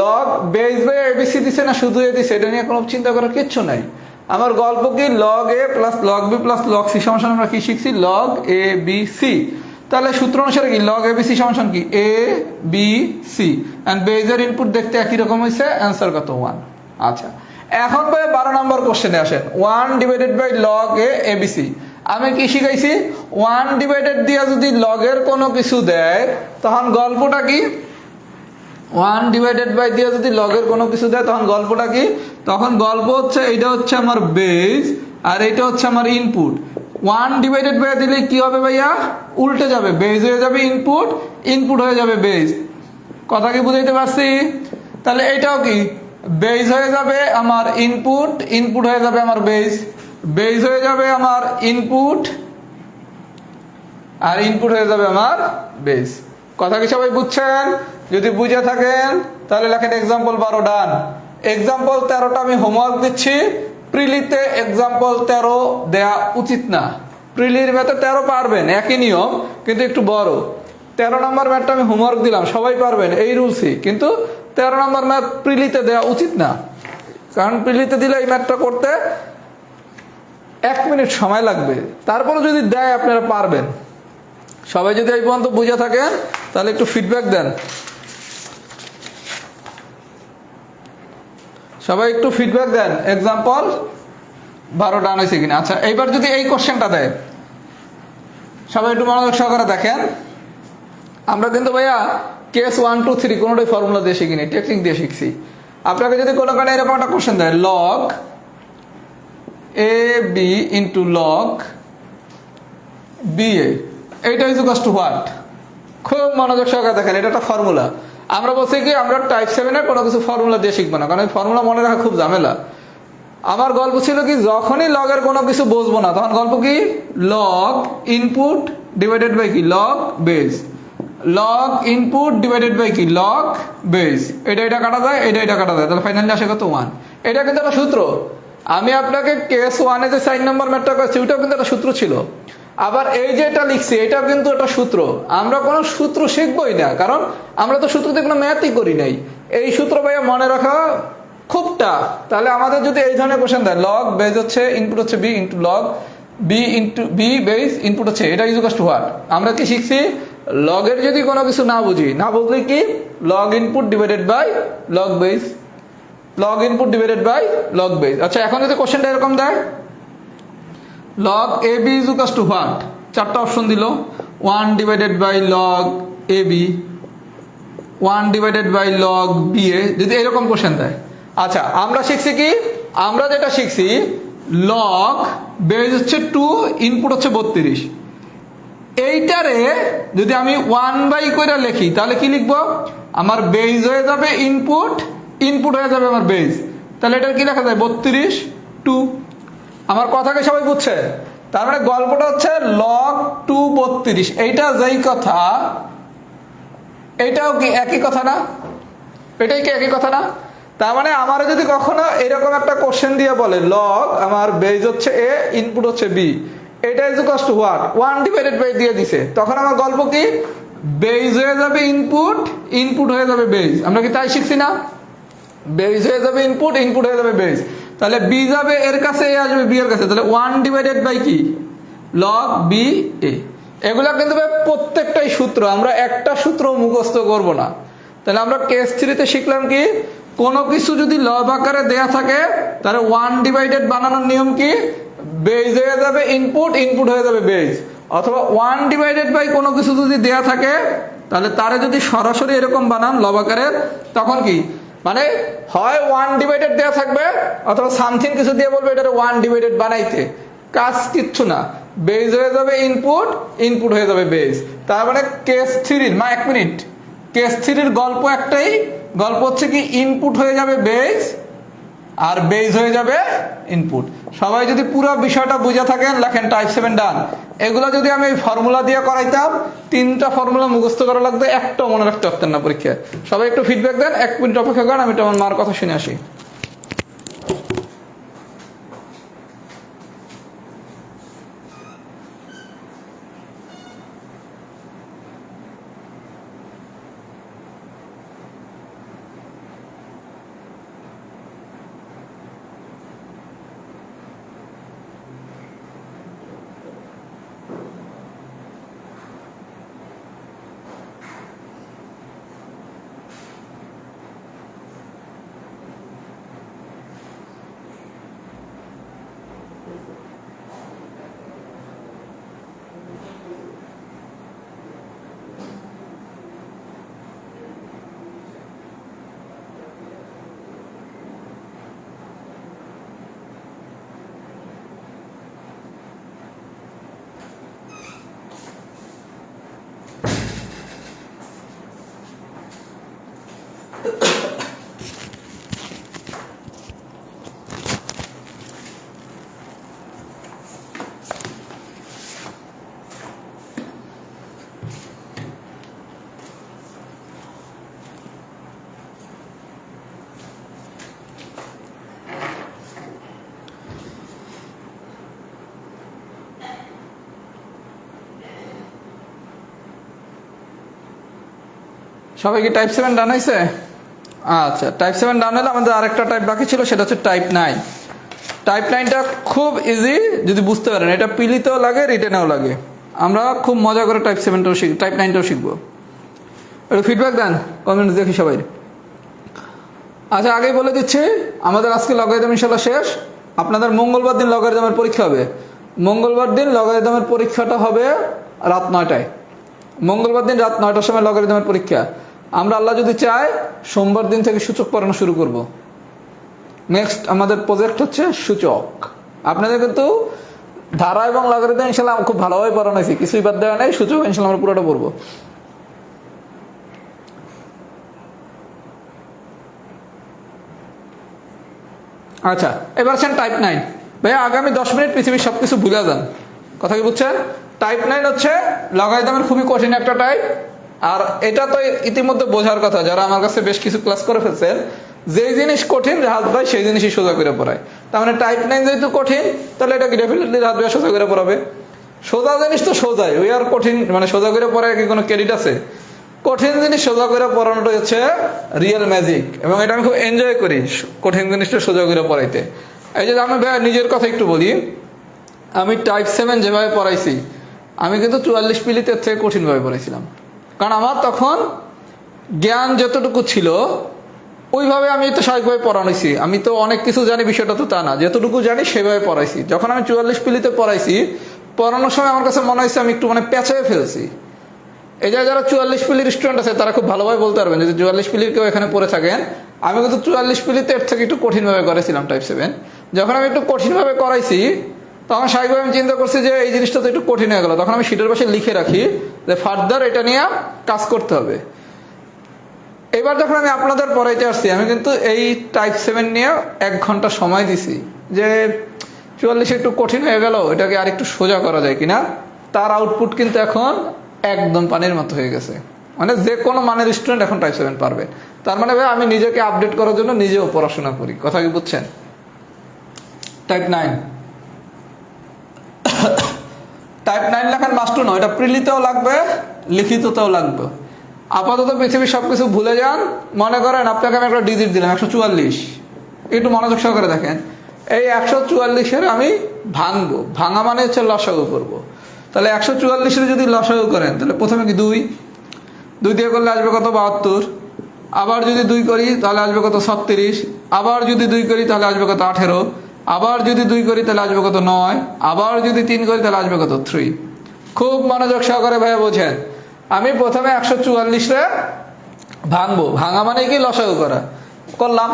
লগ বেজ বাই এবিসি দিছে না শুধু এ দিছে, এটা নিয়ে কোনো চিন্তা করার কিচ্ছু নাই। আমার গল্প কি log A plus log B plus log C সমান আমরা কি শিখছি? Log A B C. তাহলে সূত্র অনুসারে কি লগ এ বি সি সমান কি এ বি সি, এন্ড বেজের ইনপুট দেখতে একই রকম হয়েছে, অ্যান্সার কত? 1। আচ্ছা এখন ভাই 12 নম্বর কোশ্চেনে আসেন, 1 divided by log A ABC. আমি কি শিখাইছি? 1 ডিভাইডেড দিয়ে যদি লগের কোনো কিছু দেয় তখন গল্পটা কি? 1 ডিভাইডেড বাই দিয়ে যদি লগের কোনো কিছু দেয় তখন গল্পটা কি? তখন গল্প হচ্ছে এইটা হচ্ছে আমার বেজ আর এইটা হচ্ছে আমার ইনপুট। 1 ডিভাইডেড বাই দিলে কি হবে ভাইয়া? উল্টে যাবে, বেজ হয়ে যাবে ইনপুট, ইনপুট হয়ে যাবে বেজ। কথা কি বুঝাইতে পারছি? তাহলে এইটাও কি বেজ হয়ে যাবে আমার ইনপুট, ইনপুট হয়ে যাবে আমার বেজ, বেজ হয়ে যাবে আমার ইনপুট, আর ইনপুট হয়ে যাবে আমার বেজ। কথা কি সবাই বুঝছেন? যদি বুঝে থাকেন তাহলে লেখেন এক্সাম্পল 12 ডান। এক্সাম্পল 13টা আমি হোমওয়ার্ক দিচ্ছি, প্রিলিতে এক্সাম্পল 13 দেয়া উচিত না। প্রিলির ম্যাথে 13 পারবেন, একই নিয়ম কিন্তু একটু বড়। 13 নম্বর ম্যাথটা আমি হোমওয়ার্ক দিলাম, সবাই পারবেন এই রুলসই, কিন্তু 13 নম্বর ম্যাথ প্রিলিতে দেওয়া উচিত না, কারণ প্রিলিতে দিলে এই ম্যাথটা করতে 1 মিনিট সময় লাগবে। তারপরে যদি দেয় আপনারা পারবেন। সবাই যদি এই পর্যন্ত বুঝে থাকেন তাহলে একটু ফিডব্যাক দেন, সবাই একটু ফিডব্যাক দেন। এক্সাম্পল 12 ডান হয়েছে কিনা। আচ্ছা এইবার যদি এই কোশ্চেনটা দেয়, সবাই একটু মনোযোগ সহকারে দেখেন। আমরা কিন্তু ভাইয়া কেস 1 2 3 কোনোটাই ফর্মুলা দিয়ে শিখিনি, টেকনিক দিয়ে শিখছি। আপনাকে যদি কোনো কারণে এরকম একটা কোশ্চেন দেয়, log A B into log B এ, এইটা ইজ ইকুয়াল টু হোয়াট? খুব মনোযোগ সহকারে দেখেন, এটা একটা ফর্মুলা। আমরা বলছি কি আমরা টাইপ 7 এর কোনো কিছু ফর্মুলা দিয়ে শিখবো না, কারণ এই ফর্মুলা মনে রাখা খুব ঝামেলা। আমার গল্প ছিল কি যখনই লগের কোনো কিছু বুঝবো না তখন গল্প কি লগ ইনপুট ডিভাইডেড বাই কি log base, log input divided by কি লগ বেজ। এটা কাটা যায়, এটা কাটা যায়, তাহলে ফাইনালি আসে কত? 1। এটা কিন্তু একটা সূত্র। আমি আপনাকে কেস 1 যে 4 নম্বর ম্যাথটা করছি ওইটাও কিন্তু একটা সূত্র ছিল। আবার এই যে এটা লিখছি এটাও কিন্তু একটা সূত্র। আমরা কোনো সূত্র শিখবই না, কারণ আমরা তো সূত্রতে কোনো ম্যাথই করি নাই। এই সূত্র ভাইয়া মনে রাখা খুব টাফ। তাহলে আমাদের যদি এই ধরনের কোশ্চেন দেয়, লগ বেজ হচ্ছে ইনপুট হচ্ছে B into log B into B base input হচ্ছে, এটা ইজ ইকুয়াল টু হোয়াট? আমরা কি শিখছি? লগের যদি কোনো কিছু না বুঝি, না বুঝলে কি log input divided by log base, log input divided by log base. আচ্ছা এখন যদি কোশ্চেনটা এরকম দেয় log A B is equal to what, চারটা অপশন দিল 1 divided by log A B, 1 divided by log B A, যদি এরকম কোশ্চেন দেয়। আচ্ছা আমরা শিখছি কি, আমরা যেটা শিখছি লগ বেস হচ্ছে 2, ইনপুট হচ্ছে 32। এইটারে যদি আমি 1 বাই করে লিখি তাহলে কি লিখবো, আমার বেস হয়ে যাবে ইনপুট, ইনপুট হয়ে যাবে আমার বেস, তাহলে এটা কি লেখা যায় 32 2। আমার কথাকে সবাই বুঝছে? তার মানে গল্পটা হচ্ছে লগ 2 32, এইটা যেই কথা এইটাও কি একই কথা না, এটাই কি একই কথা না? তার মানে আমার যদি কখনো এরকম একটা কোশ্চেন দিয়ে বলে লগ আমার বেস হচ্ছে এ, ইনপুট হচ্ছে বি, এটা is equal to what 1 divided by দিয়ে দিছে, তখন আমার গল্প কি বেস হয়ে যাবে ইনপুট, ইনপুট হয়ে যাবে বেস। আমরা কি তাই শিখছি না? বেস হয়ে যাবে ইনপুট, ইনপুট হয়ে যাবে বেস, তাহলে বি যাবে এর কাছে, এ আসবে বি এর কাছে, তাহলে 1 ডিভাইডেড বাই কি লগ বি এ। এগুলা কিন্তু প্রত্যেকটাই সূত্র, আমরা একটা সূত্র মুখস্থ করব না। তাহলে আমরা কেস 3 তে শিখলাম কি, কোনো কিছু যদি লব আকারে দেয়া থাকে তাহলে 1 ডিভাইডেড বানানোর নিয়ম কি, বেস হয়ে যাবে ইনপুট, ইনপুট হয়ে যাবে বেস, অথবা 1 ডিভাইডেড বাই কোনো কিছু যদি দেয়া থাকে তাহলে তারে যদি সরাসরি এরকম বানান লব আকারের, তখন কি মানে হয় 1 ডিভাইডেড দেয়া থাকবে অথবা সামথিং কিছু দিয়ে বলবে এটারে 1 ডিভাইডেড বানাইতে, কাজ কিচ্ছু না, বেস হয়ে যাবে ইনপুট, ইনপুট হয়ে যাবে বেস। তার মানে কেস 3 মা 1 মিনিট, কেস 3 গল্প একটাই, গল্প হচ্ছে কি ইনপুট হয়ে যাবে বেস আর বেস হয়ে যাবে ইনপুট। সবাই যদি পুরো বিষয়টা বুঝে থাকেন লেখেন টাইপ 7 ডান। এগুলো যদি আমি ফর্মুলা দিয়ে করাইতাম 3টা ফর্মুলা মুখস্থ করা লাগতো, একটা মনে রাখতে পারতেন না পরীক্ষায়। সবাই একটু ফিডব্যাক দেন, 1 মিনিট অপেক্ষা করেন, আমি আমার মার কথা শুনে আসি। সবাই কি টাইপ 7 ডান হয়েছে? আচ্ছা টাইপ 7 ডান হলে আমাদের আরেকটা টাইপ বাকি ছিল, সেটা হচ্ছে টাইপ 9। টাইপ 9টা খুব ইজি যদি বুঝতে পারেন, এটা পিলিতেও লাগে রিটেনেও লাগে। আমরা খুব মজা করে টাইপ 7টাও টাইপ 9টাও শিখবো। একটু ফিডব্যাক দেন, কমেন্টস দেখি সবাই। আচ্ছা আগেই বলে দিচ্ছি আমাদের আজকে লগারিদম ইনশাল্লাহ শেষ। আপনাদের মঙ্গলবার দিন লগারিদমের পরীক্ষা হবে। মঙ্গলবার দিন লগারিদমের পরীক্ষাটা হবে রাত 9টায়। মঙ্গলবার দিন রাত 9টার সময় লগারিদমের পরীক্ষা। আমরা আল্লাহ যদি চাই সোমবার দিন থেকে সূচক পড়ানো শুরু করব। নেক্সট আমাদের প্রজেক্ট হচ্ছে সূচক। আপনাদের কিন্তু ধারা এবং লগারিদম ইনশাল্লাহ খুব ভালোভাবে পড়ানো হয়েছে, কিছুই বাদ দেওয়া নেই। সূচক ইনশাল্লাহ আমরা পুরোটা পড়বো। আচ্ছা এবার আছেন টাইপ 9। ভাইয়া আগামী 10 মিনিট পৃথিবীর সবকিছু ভুলে যান, কথা কি বুঝছেন? টাইপ 9 হচ্ছে লগারিদমের খুবই কঠিন একটা টাইপ। আর এটা তো ইতিমধ্যে বোঝার কথা, যারা আমার কাছে বেশ কিছু ক্লাস করে ফেলছেন, যেই জিনিস কঠিন রাহাত ভাই সেই জিনিসই সোজা করে পড়ায়। তার মানে টাইপ 9 যেহেতু কঠিন, তাহলে এটা কি ডেফিনেটলি রাহাত ভাই সোজা করে পড়াবে। সোজা জিনিস তো সোজাই, ওই আর কঠিন মানে সোজা করে পড়ায় কি কোনো ক্রেডিট আছে? কঠিন জিনিস সোজা করে পড়ানোটা হচ্ছে রিয়েল ম্যাজিক, এবং এটা আমি খুব এনজয় করি কঠিন জিনিসটা সোজা করে পড়াইতে। এই যে আমি ভাই নিজের কথা একটু বলি, আমি টাইপ 7 যেভাবে পড়াইছি আমি কিন্তু 44 পিলিতে এর থেকে কঠিনভাবে পড়াইছিলাম, কারণ আমার তখন জ্ঞান যতটুকু ছিল ওইভাবে আমি তো স্বাভাবিকভাবে পড়ানোছি। আমি তো অনেক কিছু জানি, বিষয়টা তো তা না, যতটুকু জানি সেভাবে পড়াইছি। যখন আমি 44 পিলিতে পড়াইছি, পড়ানোর সময় আমার কাছে মনে হয়েছে আমি একটু মানে পেঁচায় ফেলছি। এই যে যারা 44 পিলির স্টুডেন্ট আছে তারা খুব ভালোভাবে বলতে পারবেন, যদি 44 পিলির কেউ এখানে পড়ে থাকেন, আমি কিন্তু 44 পিলিতে এর থেকে একটু কঠিনভাবে করেছিলাম টাইপ 7। যখন আমি একটু কঠিনভাবে করাইছি তখন স্বাভাবিকভাবে আমি চিন্তা করছি যে এই জিনিসটা তো একটু কঠিন হয়ে গেল, তখন আমি শীটের পাশে লিখে রাখি যে ফার্দার এটা নিয়ে কাজ করতে হবে। এবার যখন আমি আপনাদের পড়াইতে আসছি, আমি কিন্তু এই টাইপ 7 নিয়ে 1 ঘন্টা সময় দিছি যে 44 একটু কঠিন হয়ে গেল, এটাকে আর একটু সোজা করা যায় কিনা। তার আউটপুট কিন্তু এখন একদম পানির মতো হয়ে গেছে, মানে যে কোনো মানের স্টুডেন্ট এখন টাইপ 7 পারবে। তার মানে ভাই আমি নিজেকে আপডেট করার জন্য নিজেও পড়াশোনা করি, কথা কি বুঝছেন? টাইপ 9 টাইপ 9 লেখার মাস্ট নয়, এটা প্রিলিতেও লাগবে, লিখিততেও লাগবে। আপাতত পৃথিবীর সবকিছু ভুলে যান, মনে করেন আপনাকে আমি একটা ডিজিট দিলাম 144, একটু মনোযোগ সহকারে দেখেন। এই 144-এর আমি ভাঙবো, ভাঙা মানে হচ্ছে লসাগু করবো। তাহলে 144-এর যদি লসাগু করেন তাহলে প্রথমে কি 2 দিয়ে করলে আসবে কত 72, আবার যদি 2 করি তাহলে আসবে কত 36, আবার যদি 2 করি তাহলে আসবে কত 18, আবার যদি 2 করি তাহলে আসবে কত 9, আবার যদি 3 করি তাহলে আসবে কত 3। খুব মনোযোগ সহকারে ভাইয়া বোঝেন। আমি প্রথমে 144-রে ভাঙবো, ভাঙা মানে কি লসাগু করা, করলাম।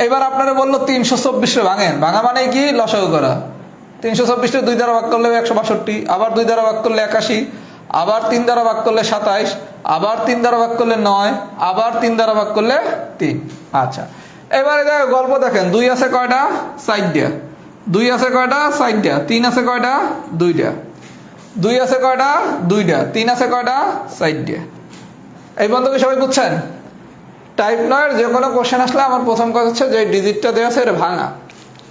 এবার আপনারা বললো 324-রে ভাঙেন, ভাঙা মানে কি লসাগু করা। 324-রে 2 দ্বারা ভাগ করলে 162, আবার 2 দ্বারা ভাগ করলে 81, আবার 3 দ্বারা ভাগ করলে 27, আবার 3 দ্বারা ভাগ করলে 9, আবার 3 দ্বারা ভাগ করলে 3। আচ্ছা, এবারে গল্প দেখেন, 2 আছে কয়টা 4টা, 2 আছে কয়টা 4টা, 3 আছে কয়টা 2টা, 2 আছে কয়টা 2টা, 3 আছে কয়টা 4টা। এই বন্ধু কি সবাই বুঝছেন? টাইপ 9 যে কোনো কোশ্চেন আসলে আমার প্রথম কাজ হচ্ছে যে ডিজিটটা দেওয়া আছে এটা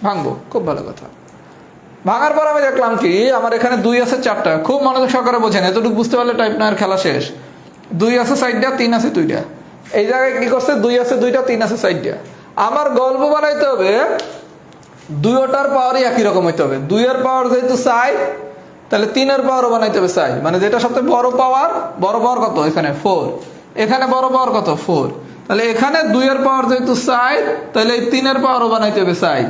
ভাঙবো, খুব ভালো কথা। ভাঙার পর আমি দেখলাম কি আমার এখানে 2 আছে 4টা, খুব মনোযোগ সহকারে বোঝেন, এতটুকু বুঝতে পারলে টাইপ 9 খেলা শেষ। 2 আছে 4টা, 3 আছে 2টা, এই জায়গায় কি করছে 2 আছে 2টা, 3 আছে 4টা। আমার গল্প বানাইতে হবে 2টার পাওয়ারই একই রকম হইতে হবে। 2 এর পাওয়ার যেহেতু 4, তাহলে 3 এর পাওয়ারও বানাইতে হবে 4, মানে যেটা সবচেয়ে বড় পাওয়ার কত এখানে 4, এখানে বড় পাওয়ার কত 4, তাহলে এখানে 2 এর পাওয়ার যেহেতু 4, তাহলে এই 3 এর পাওয়ারও বানাইতে হবে 4।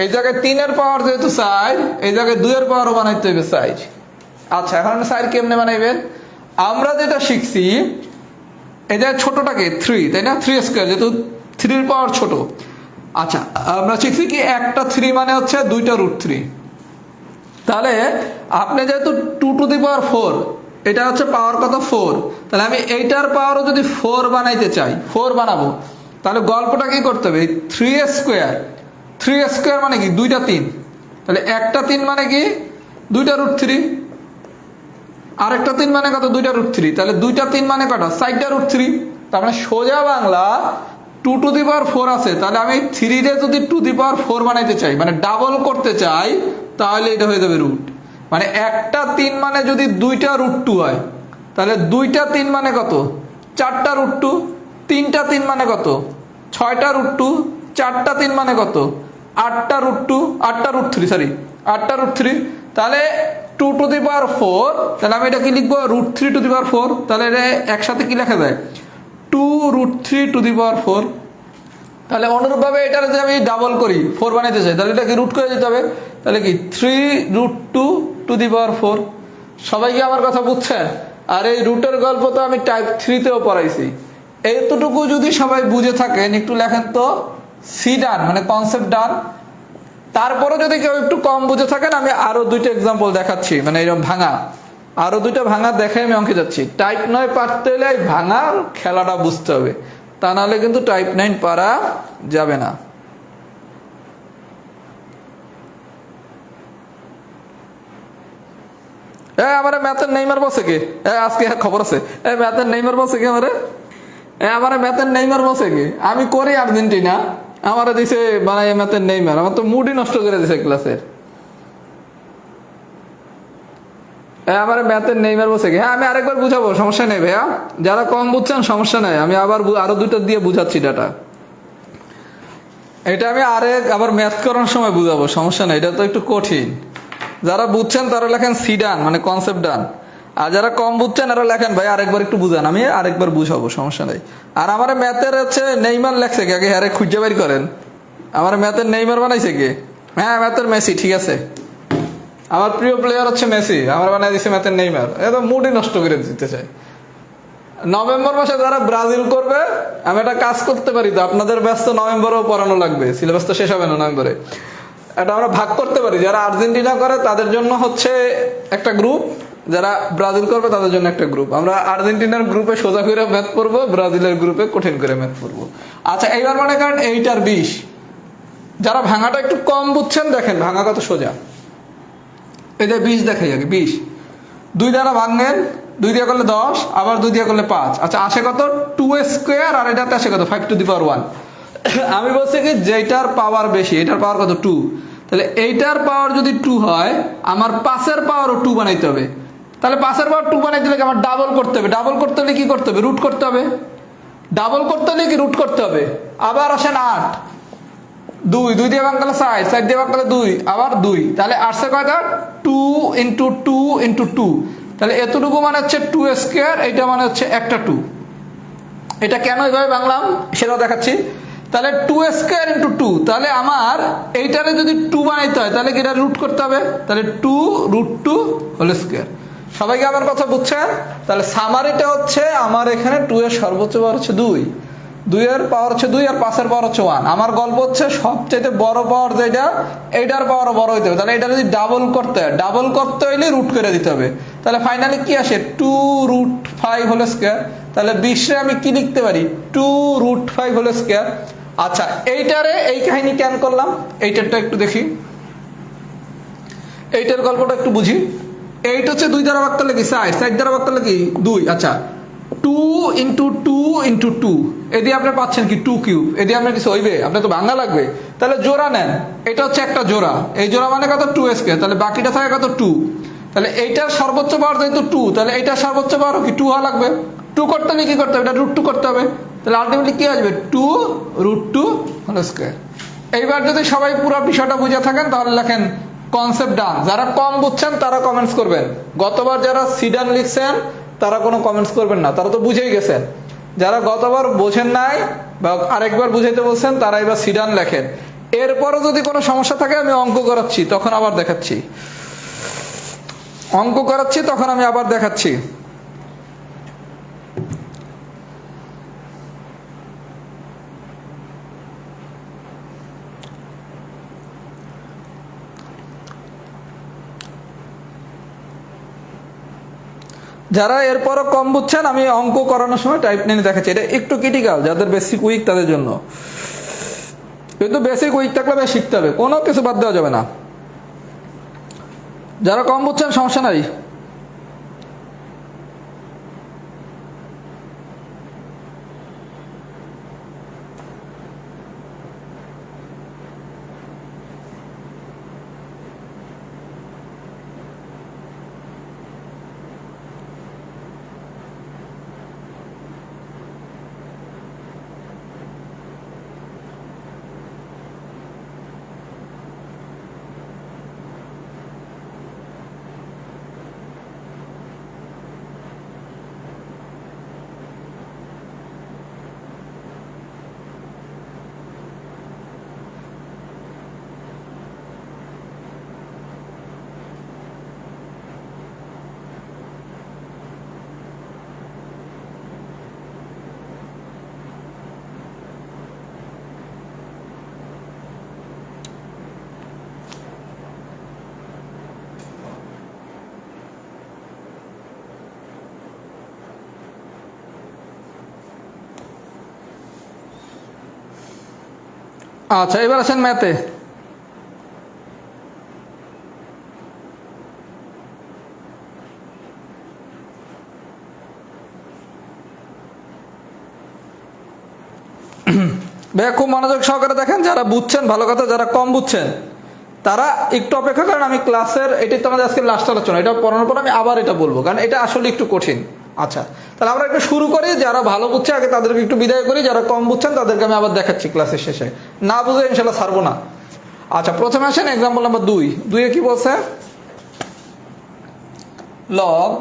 এই জায়গায় 3 এর পাওয়ার যেহেতু 4, এই জায়গায় 2 এর পাওয়ারও বানাইতে হবে 4। আচ্ছা, এখন 4 কেমনে বানাইবেন? আমরা যেটা শিখছি এই জায়গায় ছোটটাকে 3, তাই না, 3 স্কোয়ার, যেহেতু 3 এর পাওয়ার ছোট। আচ্ছা, আমরা শিখছি কি একটা 3 মানে হচ্ছে 2টা √3। তাহলে আপনি যেহেতু 2 টু দি পাওয়ার 4, এটা হচ্ছে পাওয়ার কত 4, তাহলে আমি এইটার পাওয়ারও যদি 4 বানাইতে চাই, 4 বানাবো, তাহলে গল্পটা কি করতে হবে 3 স্কোয়ার, 3 স্কোয়ার মানে কি 2টা 3, তাহলে একটা 3 মানে কি 2টা √3, আরেকটা 3 মানে কত 2টা √3, তাহলে 2টা 3 মানে কত 4টা √3। তার মানে সোজা বাংলা 2 টু দি পাওয়ার 4 আছে, তাহলে আমি 3 রে যদি 2 দি পাওয়ার 4 বানাইতে চাই, মানে ডাবল করতে চাই, তাহলে এটা হয়ে যাবে রুট। মানে একটা 3 মানে যদি 2টা √2 হয়, তাহলে 2টা 3 মানে কত 4টা √2, 3টা 3 মানে কত 6টা √2, 4টা 3 মানে কত 8টা √2, 8টা √3, সরি 8টা √3। তাহলে 2 টু দি পাওয়ার 4, তাহলে আমি এটা কি লিখবো √3 টু দি পাওয়ার 4, তাহলে এটা একসাথে কি লেখা যায় 2 √3 টু দি পাওয়ার 4। তাহলে অনুরূপভাবে এটার যদি আমি ডাবল করি 4 বানাইতে চাই, তাহলে এটা কি রুট করে দিতে হবে, তাহলে কি 3√2 টু দি পাওয়ার 4। সবাই কি আমার কথা বুঝছেন? আর এই রুটের গল্প তো আমি টাইপ 3-তেও পড়াইছি। এতটুকু যদি সবাই বুঝে থাকেন, একটু লেখেন তো সি ডান, মানে কনসেপ্ট ডান। তারপরে যদি কেউ একটু কম বুঝে থাকেন, আমি আরো 2টা এক্সাম্পল দেখাচ্ছি, মানে এরকম ভাঙা আরো 2টা ভাঙা দেখে আমি অঙ্কে যাচ্ছি। টাইপ 9 পারতে হলে ভাঙার খেলাটা বুঝতে হবে, তা নাহলে কিন্তু টাইপ 9 পারা যাবে না। আমার ম্যাথের নেইমার বসে কে আজকে খবর আছে, ম্যাথের নেইমার বসে কে আমার ম্যাথের নেইমার বসে কে, আমি করি আর্জেন্টিনা, আমার দিছে বানাই ম্যাথের নেইমার, আমার তো মুডই নষ্ট করে দিছে ক্লাসের। আমার ম্যাথের নেইমার বসে কি, হ্যাঁ আমি আরেকবার বুঝাবো, সমস্যা নেই ভাইয়া, যারা কম বুঝছেন সমস্যা নাই, আমি আবার আরো 2টা দিয়ে বুঝাচ্ছি ডাটা। এটা আমি আবার ম্যাথ করার সময় বুঝাবো, সমস্যা নেই, এটা তো একটু কঠিন। যারা বুঝছেন তারা লেখেন সি ডান, মানে কনসেপ্ট ডান। আর যারা কম বুঝছেন এরা লেখেন ভাই আরেকবার একটু বুঝান, আমি আরেকবার বুঝাবো, সমস্যা নাই। আর আমার ম্যাথের হচ্ছে নেইমার লেখছে কে, আগে হ্যারে খুঁজে বের করেন। আমার ম্যাথের নেইমার বানাইছে কে? হ্যাঁ ম্যাথের মেসি, ঠিক আছে। আমার প্রিয় প্লেয়ার হচ্ছে মেসি, আমার বানাই দিচ্ছে ম্যাথের নেইমার। এত মুডই নষ্ট করে দিতে চাই। নভেম্বর মাসে যারা ব্রাজিল করবে, আমি একটা কাজ করতে পারি তো, আপনাদের ব্যস্ত নভেম্বরেও পড়ানো লাগবে, সিলেবাস তো শেষ হবে না নভেম্বরে। এটা আমরা ভাগ করতে পারি, যারা আর্জেন্টিনা করে তাদের জন্য হচ্ছে একটা গ্রুপ, যারা ব্রাজিল করবে তাদের জন্য একটা গ্রুপ। আমরা আর্জেন্টিনার গ্রুপে সোজা করে ম্যাথ পড়বো, ব্রাজিলের গ্রুপে কঠিন করে ম্যাথ পড়বো। আচ্ছা এইবার মনে করেন 8 আর 20, যারা ভাঙাটা একটু কম বুঝছেন দেখেন ভাঙা কত সোজা। এই যে 20 দেখাই আগে, 20 2 দ্বারা ভাঙেন, 2 দিয়ে করলে 10, আবার 2 দিয়ে করলে 5। আচ্ছা আসে কত? 2 স্কোয়ার, আর এটাতে আসে কত? 5 টু দি পাওয়ার 1। আমি বলছি কি যেটার পাওয়ার বেশি, এটার পাওয়ার কত? 2। তাহলে এইটার পাওয়ার যদি 2 হয়, আমার 5-এর পাওয়ারও 2 বানাইতে হবে। তাহলে 5-এর পাওয়ার 2 বানাইতে হলে আমার ডাবল করতে হবে। ডাবল করতে হলে কি করতে হবে? রুট করতে হবে। ডাবল করতে হলে কি রুট করতে হবে। আবার আসেন 8, 2 দিয়ে ভাগ করলে 4, 4 দিয়ে ভাগ করলে 2, আবার 2। তাহলে আসছে কয়টা? 2 ইন্টু 2 ইন্টু 2। তাহলে এতটুকু মানে হচ্ছে 2 স্কোয়ার, এইটা মানে হচ্ছে একটা 2। এটা কেন এইভাবে ভাঙলাম সেটাও দেখাচ্ছি। তাহলে 2 স্কোয়ার ইন্টু 2, তাহলে আমার এইটারে যদি 2 বানাইতে হয় তাহলে কি এটা রুট করতে হবে। তাহলে 2 √ 2 হোল স্কোয়ার। সবাইকে আমার কথা বুঝছেন? তাহলে সামারিটা হচ্ছে আমার এখানে 2 এর সর্বোচ্চ পাওয়ার হচ্ছে 2, 2 এর পাওয়ার হচ্ছে 2, আর 5-এর পাওয়ার হচ্ছে 1। আমার গল্প হচ্ছে সবচেয়ে বড় পাওয়ার যেটা, এইটার পাওয়ারও বড় হইতে হবে। তাহলে এটা যদি ডাবল করতে হয়, ডাবল করতে হইলে রুট করে দিতে হবে। তাহলে ফাইনালি কি আসে? 2 √ 5 হোল স্কোয়ার। তাহলে 20 আমি কি লিখতে পারি? 2 √ 5 হোল স্কোয়ার। আচ্ছা এইটারে এই কাহিনী কেন করলাম, এইটারটা একটু দেখি, এইটার গল্পটা একটু বুঝি। 8 হচ্ছে 2 দ্বারা ভাগ করলে কি 4, 4 দ্বারা ভাগ করলে কি 2। আচ্ছা 2 ইন্টু 2 ইন্টু 2, এদিকে আপনি পাচ্ছেন কি 2 কিউব। এদিকে আপনার কিছু হইবে, আপনার তো ভাঙা লাগবে। তাহলে জোড়া নেন, এটা হচ্ছে একটা জোড়া, এই জোড়া মানে কত? 2 স্কোয়ার। তাহলে বাকিটা থাকে কত? 2। তাহলে এইটার সর্বোচ্চ পাওয়ার যেহেতু 2, তাহলে এইটার সর্বোচ্চ পাওয়ার কি 2 হওয়া লাগবে। 2 করতে হলে কি করতে হবে? এটা √ 2 করতে হবে। তাহলে আলটিমেটলি কি আসবে? 2 √ 2 হোল স্কোয়ার। এইবার যদি সবাই পুরো বিষয়টা বুঝে থাকেন তাহলে লেখেন কনসেপ্ট ডান। যারা কম বুঝছেন তারা কমেন্টস করবেন। গতবার যারা সিডান লিখছেন তারা কোনো কমেন্টস করবেন না, তারা তো বুঝেই গেছেন। যারা গতবার বোঝেন নাই বা আরেকবার বুঝাইতে বলছেন তারা এবার সিডান লেখেন। এরপরও যদি কোনো সমস্যা থাকে আমি অঙ্ক করাচ্ছি, তখন আবার দেখাচ্ছি। অঙ্ক করাচ্ছি তখন আমি আবার দেখাচ্ছি। যারা এরপরও কম বুঝছেন আমি অঙ্ক করানোর সময় টাইপ নিয়ে দেখাচ্ছি। এটা একটু ক্রিটিক্যাল, যাদের বেসিক উইক তাদের জন্য। কিন্তু বেসিক উইক থাকলে বেশ শিখতে হবে, কোনো কিছু বাদ দেওয়া যাবে না। যারা কম বুঝছেন সমস্যা নাই। আচ্ছা এবার আসেন ম্যাথে। ভাইয়া খুব মনোযোগ সহকারে দেখেন, যারা বুঝছেন ভালো কথা, যারা কম বুঝছেন তারা একটু অপেক্ষা করেন। আমি ক্লাসের এটাই তো আমাদের আজকে লাস্ট আলোচনা, এটা পড়ানোর পর আমি আবার এটা বলবো, কারণ এটা আসলে একটু কঠিন। আচ্ছা তাহলে আমরা একটু শুরু করি। যারা ভালো বুঝছে আগে তাদেরকে একটু বিদায় করি, যারা কম বুঝছেন তাদেরকে আমি আবার দেখাচ্ছি ক্লাসের শেষে। না বুঝে ইনশাল্লাহ ছাড়বো না। আচ্ছা প্রথমে আসেন এক্সাম্পল নাম্বার 2। 2 কি বলছে? লগ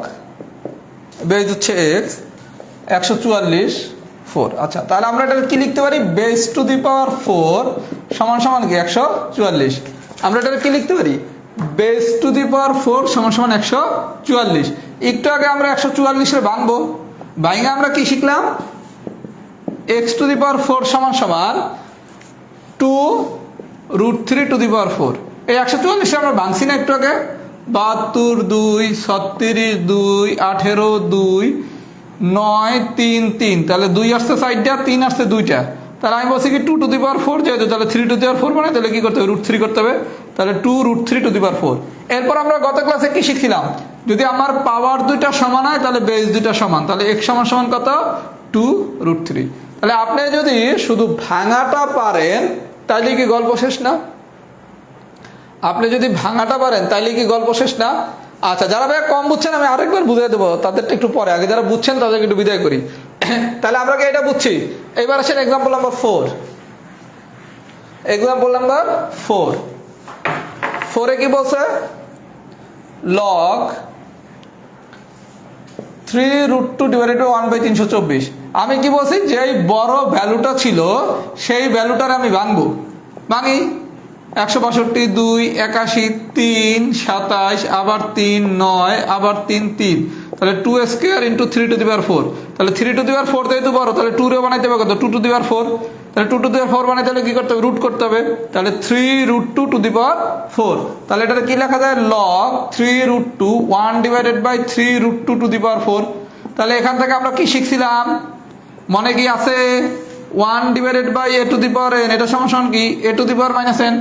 বেজ হচ্ছে এক্স, 144 4। আচ্ছা, তাহলে আমরা এটা কি লিখতে পারি? বেস টু দি পাওয়ার 4 সমান সমান কি 144। আমরা এটা কি লিখতে পারি? বেস টু দি পাওয়ার 4 সমান সমান 144। একটু আগে আমরা 144 ভাঙবো, ভাঙে আমরা কি শিখলাম? এক্স টু দি পাওয়ার 4 সমান সমান 2√3 টু দি পাওয়ার 4। এই 144 আমরা ভাঙছি না একটু আগে? 72 2, 36 2, 18 2, 9 3 3, তাহলে 2 আসছে সাইডটা, 3 আসছে দুইটা, তাহলে আমি বলছি কি 2 টু দি পাওয়ার 4 যেহেতু, তাহলে 3 টু দি পাওয়ার 4 মানে তাহলে কি করতে হবে? √3 করতে হবে, তাহলে 2√3 টু দি পাওয়ার 4। এরপর আমরা গত ক্লাসে কি শিখছিলাম? যদি আমার পাওয়ার দুইটা সমান হয় তাহলে বেস দুইটা সমান, তাহলে x সমান সমান কত? 2√3। তাহলে আপনি যদি শুধু ভাঙাটা পারেন তাইলে কি গল্প শেষ না? আপনি যদি ভাঙাটা পারেন তাইলে কি গল্প শেষ না? আচ্ছা, যারা ভাই কম বুঝছেন আমি আরেকবার বুঝিয়ে দেবো, তাদেরটা একটু পরে, আগে যারা বুঝছেন তাদেরকে একটু বিদায় করি। তাহলে আমরা কি এটা বুঝছি? এইবার আসেন এক্সাম্পল নাম্বার 4। এক্সাম্পল নাম্বার 4 এ কি বলছে? Log 3√2 divided by 1/324। আমি কি বলছি? যে বড় ভ্যালুটা ছিল সেই ভ্যালুটার আমি ভাঙবো, ভাঙি 162 2, 81 3, 27, আবার 3 9, আবার 3 3, তাহলে 2 square into 3 two the power 4। তাহলে 3 টু দি পাওয়ার 4 যেহেতু বড়, তাহলে 2 রে বানাইতে হবে কত? 2 টু দি পাওয়ার 4। তাহলে 2 টু দি পাওয়ার 4 বানাইতে হলে কি করতে হবে? রুট করতে হবে, তাহলে 3√2 টু দি পাওয়ার 4। তাহলে এটাতে কি লেখা যায়? Log 3√2 1 divided by 3√2 to the power 4। তাহলে এখান থেকে আমরা কি শিখছিলাম? মনে কি আছে? 1 divided by a to the power n, এটা সমান সমান কি? a to the power minus n।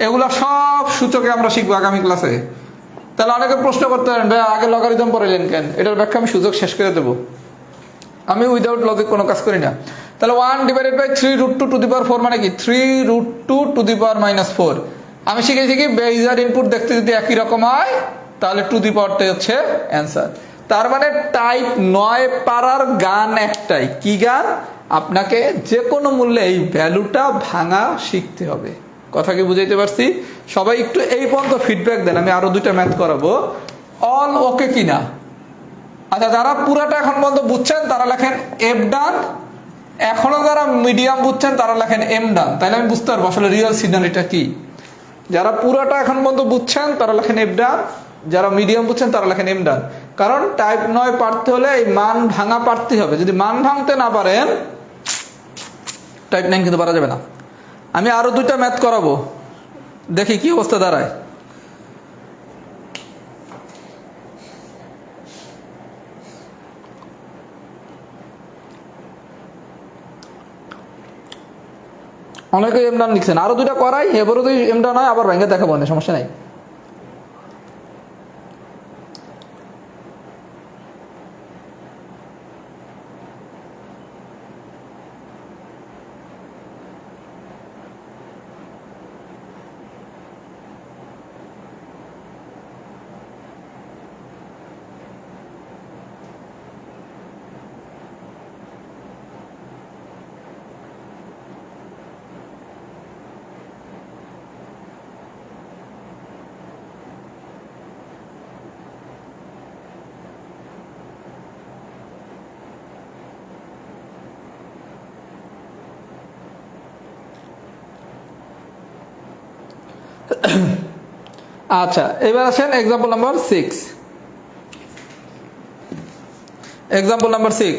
এগুলো সব সূচকে আমরা শিখবো আগামী ক্লাসে। তাহলে অনেকে প্রশ্ন করতে পারেন, ভাই আগে লগারিদম পড়াইলেন কেন? এটার ব্যাখ্যা আমি সূচক শেষ করে দেবো, আমি উইদাউট লজিক কোনো কাজ করি না। তাহলে 1 divided by 3√2 to the power 4 মানে কি? 3√2 টু দি পাওয়ার মাইনাস 4। আমি শিখেছি কি বেজ আর ইনপুট দেখতে যদি একই রকম হয় তাহলে টু দি পাওয়ারটাই হচ্ছে অ্যান্সার। তার মানে টাইপ 9 পারার গান একটাই, কি গান? আপনাকে যে কোনো মূল্যে এই ভ্যালুটা ভাঙা শিখতে হবে। কথা কি বুঝাইতে পারছি? সবাই একটু এই পর্যন্ত ফিডব্যাক দেন, আমি আরো দুইটা ম্যাথ করাবো। অল ওকে কিনা? আচ্ছা, যারা পুরাটা এখন পর্যন্ত বুঝছেন তারা লেখেন এফ ডান, এখনো যারা মিডিয়াম বুঝছেন তারা লেখেন এম ডান, তাইলে আমি বুঝতে পারবো আসলে রিয়েল সিনারিটা কি। যারা পুরাটা এখন পর্যন্ত বুঝছেন তারা লেখেন এফ ডান, যারা মিডিয়াম বুঝছেন তারা লেখেন এম ডান। কারণ টাইপ 9 পারতে হলে এই মান ভাঙা পারতে হবে, যদি মান ভাঙতে না পারেন টাইপ 9 কিন্তু পারা যাবে না। আমি আরো দুইটা ম্যাথ করাবো, দেখি কি অবস্থা দাঁড়ায়। অনেকে এমডান লিখছেন, আরো দুইটা করাই, এবারও যদি এমডান হয় আবার ভেঙে দেখাবো, না সমস্যা নাই। আচ্ছা, এবার আসেন এক্সাম্পল নাম্বার 6। Example number 6।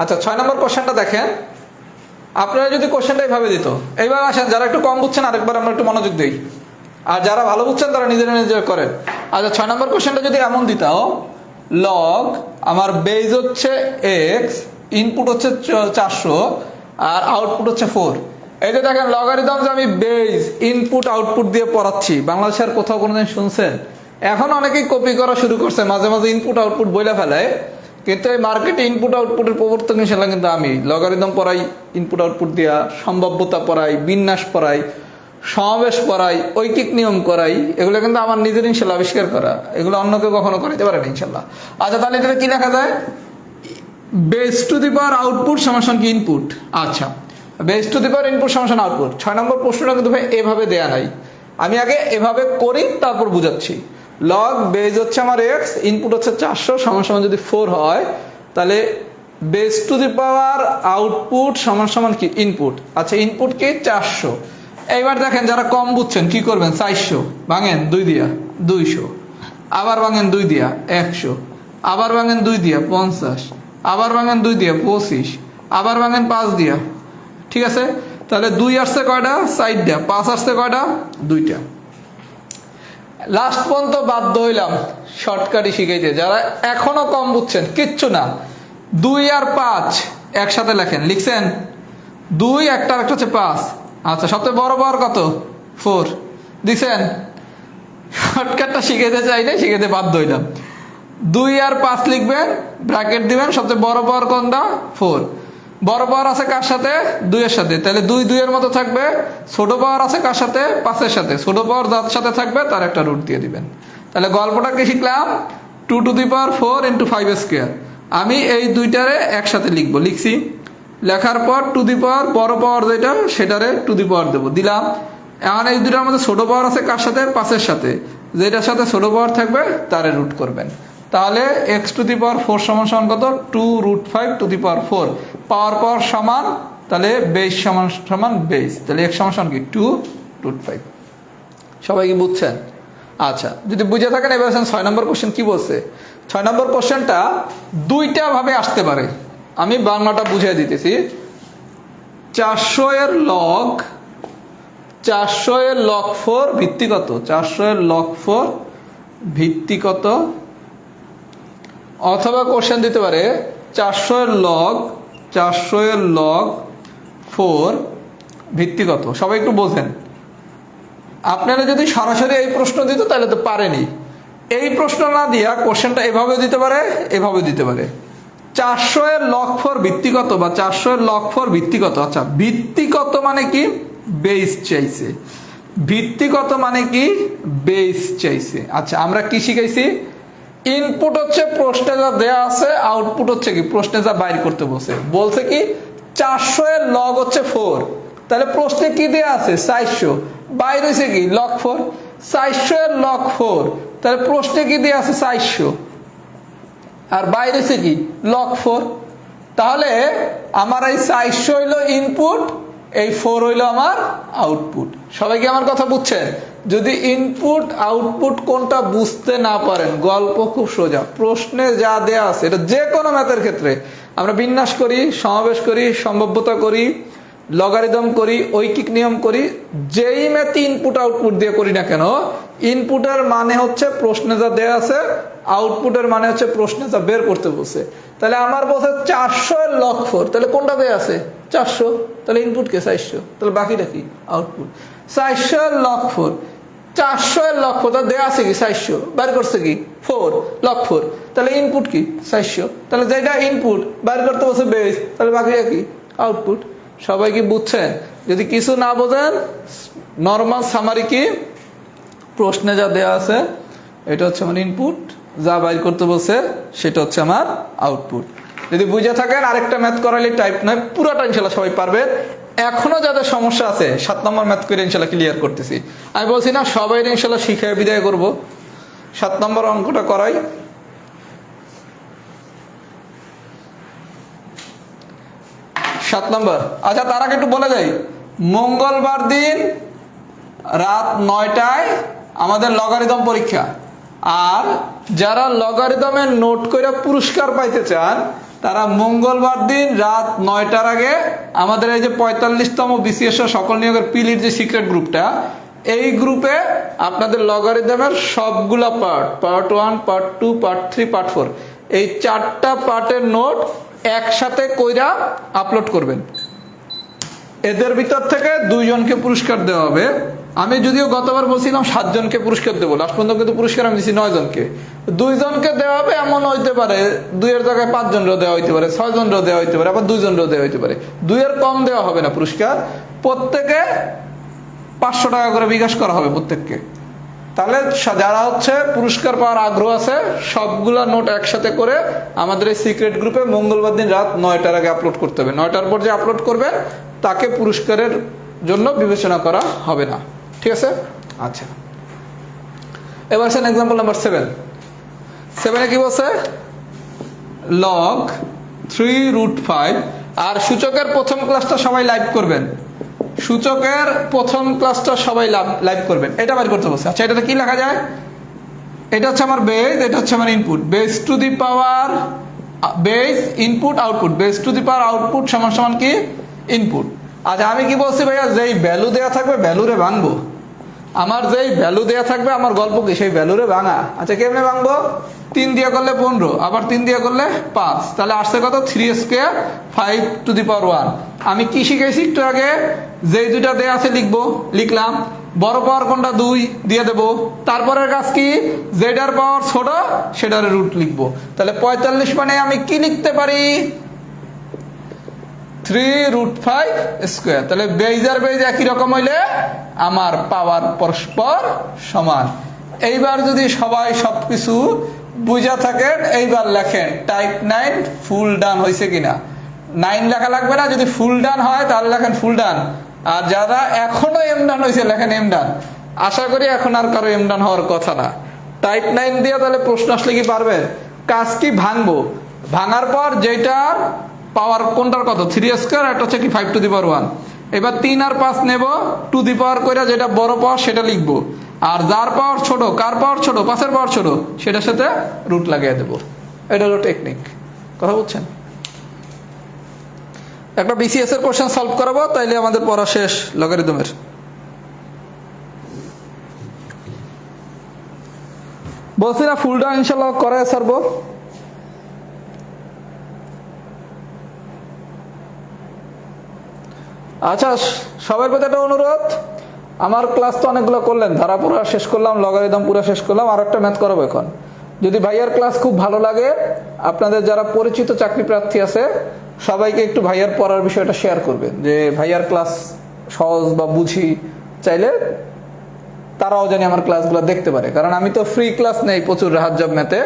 আচ্ছা, 6 নম্বর কোশ্চেনটা দেখেন। আপনারা যদি কোশ্চেনটা এইভাবে দিত, এইবার আসেন যারা একটু কম বুঝছেন আরেকবার আমরা একটু মনোযোগ দিই, আর যারা ভালো বুঝছেন তারা নিজেরা নিজে করেন। আচ্ছা, 6 নম্বর কোশ্চেনটা যদি এমন দিত, লগ আমার বেজ হচ্ছে এক্স, ইনপুট হচ্ছে 400 আর আউটপুট হচ্ছে 4। এই যে দেখেন লগারিদম যে আমি বেজ ইনপুট আউটপুট দিয়ে পড়াচ্ছি, বাংলাদেশের কোথাও কোনোদিন শুনছেন? এখন অনেকেই কপি করা শুরু করছে, মাঝে মাঝে ইনপুট আউটপুট বইলা ফেলায়, কিন্তু এই মার্কেটে ইনপুট আউটপুটের প্রবর্তন হিসেবে কিন্তু আমি লগারিদম পড়াই, ইনপুট আউটপুট দিয়া সম্ভাব্যতা পড়াই, বিন্যাস পড়াই, সমাবেশ পড়াই, ঐকিক নিয়ম করাই। এগুলো কিন্তু আমার নিজের ইনশাল্লাহ আবিষ্কার করা, এগুলো অন্য কেউ কখনো করাইতে পারে না ইনশাল্লাহ। আচ্ছা, তাহলে এটা কি লেখা যায়? Base two the power output সমান কি ইনপুট। আচ্ছা, base two the power input সমান আউটপুট। 6 নম্বর প্রশ্নটা কিন্তু ভাই এভাবে দেয়া নাই, আমি আগে এভাবে করি তারপর বুঝাচ্ছি। লগ বেজ হচ্ছে আমার এক্স, ইনপুট হচ্ছে 400 সমান সমান যদি 4 হয় তাহলে base two the power output সমান সমান কি ইনপুট। আচ্ছা ইনপুট কি 400। এইবার দেখেন যারা কম বুঝছেন কি করবেন, 400 ভাঙেন 2 দিয়া 200, আবার ভাঙেন 2 দিয়া 100, আবার ভাঙেন 2 দিয়া 50, আবার ভাঙেন 2 দিয়া 25, আবার ভাঙেন 5 দিয়া। ঠিক আছে, তাহলে 2 আসছে কয়টা, 4টা, 5 আসছে কয়টা, 2টা। লাস্ট পর্যন্ত বাধ্য হইলাম শর্টকাটই শিখাইতে, যারা এখনো কম বুঝছেন কিচ্ছু না, 2 আর 5 একসাথে লেখেন, লিখছেন 2 একটা হচ্ছে 5। আচ্ছা সবচেয়ে বড় পাওয়ার কত, 4 দিছেন। শর্টকাটটা শিখাইতে চাইলে শিখাইতে বাধ্য হইলাম। 2 আর 5 লিখবেন, ব্র্যাকেট দিবেন, সবচেয়ে বড় পাওয়ার কোনটা, 4। বড় পাওয়ার আছে কার সাথে, 2 এর সাথে, তাহলে 2 2 এর মতো থাকবে। ছোট পাওয়ার আছে কার সাথে, 5 এর সাথে, ছোট পাওয়ার যার সাথে থাকবে তার একটা রুট দিয়ে দিবেন। তাহলে গল্পটা কি শিখলাম, 2 two the power 4 into 5 square. আমি এই দুইটারে একসাথে লিখবো, লিখছি, লেখার পর টু দি পাওয়ার বড় পাওয়ার যেটা সেটারে টু দি পাওয়ার দেবো, দিলাম। এখন এই দুটার মধ্যে ছোট পাওয়ার আছে কার সাথে, 5 এর সাথে, যেটার সাথে ছোট পাওয়ার থাকবে তারে রুট করবেন। তাহলে এক্স টু দি পাওয়ার 4 সমান সমান কত, 2 রুট 5 টু দি পাওয়ার 4। পাওয়ার পাওয়ার সমান, তাহলে বেস সমান সমান বেস, তাহলে এক্স সমান সমান কি 2 রুট 5। সবাই কি বুঝছেন? আচ্ছা যদি বুঝে থাকেন এবার 6 নম্বর কোশ্চেন কি বলছে। 6 নম্বর কোশ্চেনটা দুইটা ভাবে আসতে পারে, আমি বাংলাটা বুঝিয়ে দিতেছি। 400 এর লগ 4 ভিত্তি কত, 400 এর লগ 4 ভিত্তি কত, অথবা কোশ্চেন দিতে পারে 400 এর লগ 4 ভিত্তি কত। সবাই একটু বোঝেন, আপনারা যদি সরাসরি এই প্রশ্ন দিত তাহলে তো পারেনি। এই প্রশ্ন না দিয়া কোশ্চেনটা এভাবে দিতে পারে, এভাবে দিতে পারে। 400 এর লগ 4 ভিত্তি কত বা 400 এর লগ 4 ভিত্তি কত। আচ্ছা ভিত্তি কত মানে কি, বেস চাইছে। ভিত্তি কত মানে কি, বেস চাইছে। আচ্ছা আমরা কি শিখাইছি, ইনপুট হচ্ছে প্রশ্নে যা দেয়া আছে, আউটপুট হচ্ছে কি প্রশ্নে যা বাইর করতে বলছে কি 400 এর লগ হচ্ছে 4, তাহলে প্রশ্নে কি দেয়া আছে 400, বাইর হয়েছে কি লগ 4। 400 এর লগ 4, তাহলে প্রশ্নে কি দেয়া আছে 400, আর বাইর হয়েছে কি লগ 4। তাহলে আমার এই 400 হইলো ইনপুট, এই 4 হইলো আমার আউটপুট। সবাই কি আমার কথা বুঝছেন? যদি ইনপুট আউটপুট কোনটা বুঝতে না পারেন, গল্প খুব সোজা, প্রশ্নে যা দেয়া আছে, এটা যে কোনো ম্যাথের ক্ষেত্রে আমরা বিন্যাস করি, সমাবেশ করি, সম্ভাব্যতা করি, লগারিদম করি, ঐকিক নিয়ম করি, যেই ম্যাথ ইনপুট আউটপুট দিয়ে করি না কেন, ইনপুটের মানে হচ্ছে প্রশ্নে যা দেয়া আছে, আউটপুটের মানে হচ্ছে প্রশ্নে যা বের করতে বলছে। তাহলে আমার বলছে 400 এর লগ 4, তাহলে কোনটা দেয়া আছে 400, তাহলে ইনপুট কে 400, তাহলে বাকিটা কি আউটপুট। 400 এর লগ 4, 400 এর লগ 4, তাহলে দেয়া আছে কি 400, বের করছে কি 4 লগ 4, তাহলে ইনপুট কি 400, তাহলে যেটা ইনপুট বের করতে বলছে বেস, তাহলে বাকিটা কি আউটপুট। সবাই কি বুঝছেন? যদি কিছু না বোঝেন, নর্মাল সামারি কি, প্রশ্নে যা দেয়া আছে এটা হচ্ছে আমার ইনপুট, যা বাইর করতে বলছে সেটা হচ্ছে আমার আউটপুট। যদি বুঝে থাকেন আরেকটা ম্যাথ করালে টাইপ নয়, পুরোটা ইনশাল্লাহ সবাই পারবে। এখনো যাদের সমস্যা আছে 7 নম্বর ম্যাথ করে ইনশাল্লাহ ক্লিয়ার করতেছি। আমি বলছি না সবাই ইনশাল্লাহ শিখে বিদায় করব, 7 নম্বর অঙ্কটা করাই। সাত নম্বর। আচ্ছা তার আগে একটু বলে যাই, মঙ্গলবার দিন রাত 9টায় আমাদের লগারিদম পরীক্ষা। আর যারা লগারিদমের নোট করে পুরস্কার পাইতে চান তারা মঙ্গলবার দিন রাত 9টার আগে আমাদের এই যে 45তম বিসিএস সকল নিয়োগের পিলির যে সিক্রেট গ্রুপটা, এই গ্রুপে আপনাদের লগারিদমের সবগুলা পার্ট 1, পার্ট 2, পার্ট 3, পার্ট 4, এই 4টা পার্টের নোট একসাথে কইরা আপলোড করবেন। এদের ভিতর থেকে 2 জনকে পুরস্কার দেওয়া হবে। আমি যদিও গতবার বলছিলাম 7 জনকে পুরস্কার দেবো, লাস্ট পর্যন্ত কিন্তু পুরস্কার আমি দিচ্ছি 9 জনকে। 2 জনকে দেওয়া হবে, এমন হইতে পারে 2 এর জায়গায় 5 জনও দেওয়া হইতে পারে, 6 জনও দেওয়া হইতে পারে, আবার 2 জনও দেওয়া হইতে পারে। 2 এর কম দেওয়া হবে না পুরস্কার, প্রত্যেকে 500 টাকা করে বিকাশ করা হবে প্রত্যেককে। তাহলে যারা হচ্ছে পুরস্কার পাওয়ার আগ্রহ আছে সবগুলা নোট একসাথে করে আমাদের এই সিক্রেট গ্রুপে মঙ্গলবার দিন রাত 9টার আগে আপলোড করতে হবে। 9টার পর যে আপলোড করবেন তাকে পুরস্কারের জন্য বিবেচনা করা হবে না, ঠিক আছে? আচ্ছা এবার আসেন এক্সাম্পল নাম্বার 7। 7 কি বলছে, লগ 3√5। আর সূচকের প্রথম ক্লাসটা সবাই লাইভ করবেন, সূচকের প্রথম ক্লাসটা সবাই লাইভ করবেন, এটা বের করতে বলছে। আচ্ছা এটাতে কি লেখা যায়, এটা হচ্ছে আমার বেস, এটা হচ্ছে আমার input. Base two the power base input output, base two the power output সমান সমান কি ইনপুট। আচ্ছা আমি কি বলছি ভাইয়া, যেই ভ্যালু দেওয়া থাকবে ভ্যালুরে ভাঙবো, আমার যেই ভ্যালু দেওয়া থাকবে আমার গল্প কি সেই ভ্যালুরে ভাঙা। আচ্ছা কেমনে ভাঙবো, 3 দিয়ে করলে 15, আবার 3 দিয়ে করলে 5, তাহলে আসছে কত 3² 5⁻1। আমি কি শিখেছি একটু আগে, যেই দুইটা দেয়া আছে লিখবো, লিখলাম। বড় পাওয়ার কোনটা 2 দিয়ে দেবো, তারপরের কাজ কি, যেটার পাওয়ার ছোট সেটার রুট লিখবো। তাহলে 45 মানে আমি কি লিখতে পারি, 3√5²। তাহলে বেজ আর বেজ একই রকম হইলে আমার পাওয়ার পরস্পর সমান। এইবার যদি সবাই সবকিছু বুঝা থাকেন, এইবার লেখেন টাইপ 9 ফুল ডান হয়েছে কিনা। 9 লেখা লাগবে না, যদি ফুল ডান হয় তাহলে লেখেন ফুল ডান, আর যারা এখনো এম ডান হয়েছে লেখেন এম ডান। আশা করি এখন আর কারো এম ডান হওয়ার কথা না। টাইপ 9 দিয়ে তাহলে প্রশ্ন আসলে কি পারবেন, কাজ কি ভাঙবো, ভাঙার পর যেটার পাওয়ার কোনটার কত 3², একটা হচ্ছে কি 5⁻1। এবার 3 আর 5 নেব, টু দি পাওয়ার করে যেটা বড় পাওয়ার সেটা লিখবো, আর যার পাওয়ার ছোট, কার পাওয়ার ছোট, 5-এর পাওয়ার ছোট, সেটার সাথে রুট লাগিয়ে দেবো। এটা হলো টেকনিক, কথা বুঝছেন। একটা বিসিএস এর কোশ্চেন সলভ করাবো, তাইলে আমাদের পড়া শেষ লগারিদমের। বলছি না ফুল ডাউন ইনশাল্লাহ করায় ছাড়বো। আচ্ছা সবার প্রতি একটা অনুরোধ, আমার ক্লাস তো অনেকগুলো করলেন, ধারা পুরো শেষ করলাম, লগারিদম পুরো শেষ করলাম, আর একটা ম্যাথ করাবো এখন। যদি ভাইয়ার ক্লাস খুব ভালো লাগে, আপনাদের যারা পরিচিত চাকরি প্রার্থী আছে সবাইকে একটু ভাইয়ার পড়ার বিষয়টা শেয়ার করবেন, যে ভাইয়ার ক্লাস সহজ বা বুঝি, চাইলে তারাও জানি আমার ক্লাসগুলো দেখতে পারে। কারণ আমি তো ফ্রি ক্লাস নেই প্রচুর রাহাত জব ম্যাথে,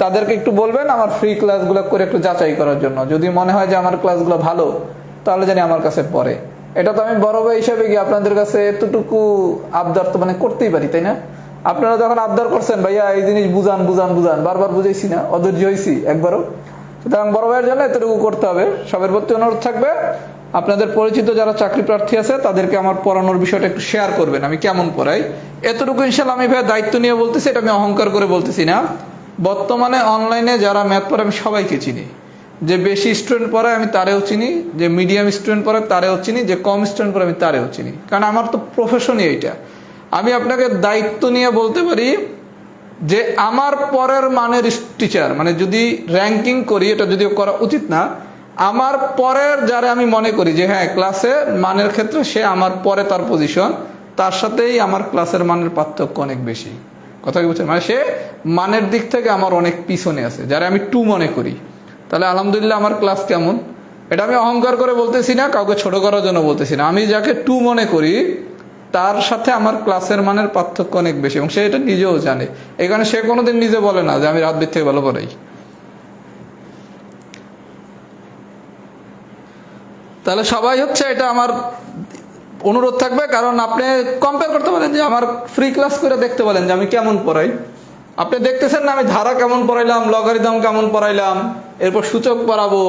তাদেরকে একটু বলবেন আমার ফ্রি ক্লাসগুলো করে একটু যাচাই করার জন্য। যদি মনে হয় যে আমার ক্লাসগুলো ভালো, তাহলে জানি আমার কাছে পড়ে। এটা তো আমি বড় ভাই হিসেবে গিয়ে আপনাদের কাছে এতটুকু আবদার তো মানে করতেই পারি, তাই না? আপনারা যখন আবদার করছেন ভাইয়া এই জিনিস বুঝান বুঝান বুঝান, বারবার বুঝাইছি না, অধৈর্য হয়েছি একবারও। সুতরাং বড় ভাইয়ের জন্য এতটুকু করতে হবে। সবার প্রতি অনুরোধ থাকবে, আপনাদের পরিচিত যারা চাকরি প্রার্থী আছে তাদেরকে আমার পড়ানোর বিষয়টা একটু শেয়ার করবেন, আমি কেমন পড়াই। এতটুকু ইনশাল্লাহ আমি ভাইয়া দায়িত্ব নিয়ে বলতেছি, এটা আমি অহংকার করে বলতেছি না। বর্তমানে অনলাইনে যারা ম্যাথ পড়ে আমি সবাইকে চিনি, যে বেশি স্টুডেন্ট পড়ে আমি তারেও চিনি, যে মিডিয়াম স্টুডেন্ট পড়ে তারেও চিনি, যে কম স্টুডেন্ট পড়ে আমি তারেও চিনি। কারণ আমার তো প্রফেশনই এইটা। আমি আপনাকে দায়িত্ব নিয়ে বলতে পারি যে আমার পরের মানের টিচার, মানে যদি র্যাঙ্কিং করি, এটা যদিও করা উচিত না, আমার পরের যারা আমি মনে করি যে হ্যাঁ ক্লাসে মানের ক্ষেত্রে সে আমার পরে তার পজিশন, তার সাথেই আমার ক্লাসের মানের পার্থক্য অনেক বেশি। কথা কি বলছেন, মানে সে মানের দিক থেকে আমার অনেক পিছনে আছে, যারা আমি 2 মনে করি। তাহলে আলহামদুলিল্লাহ আমার ক্লাস কেমন, এটা আমি অহংকার করে বলতেছি না, কাউকে ছোট করার জন্য বলতেছি না। আমি যাকে 2 মনে করি তার সাথে আমার ক্লাসের মানের পার্থক্য অনেক বেশি, এবং সে এটা নিজেও জানে। এই কারণে সে কোনোদিন নিজে বলে না যে আমি রাতবির থেকে ভালো পড়াই। তাহলে সবাই হচ্ছে এটা আমার অনুরোধ থাকবে, কারণ আপনি কম্পেয়ার করতে পারেন, যে আমার ফ্রি ক্লাস করে দেখতে বলেন যে আমি কেমন পড়াই। আপনি দেখতেছেন না আমি ধারা কেমন পড়াইলাম, লগারিদম কেমন পড়াইলাম, এরপর সূচক পড়াবো।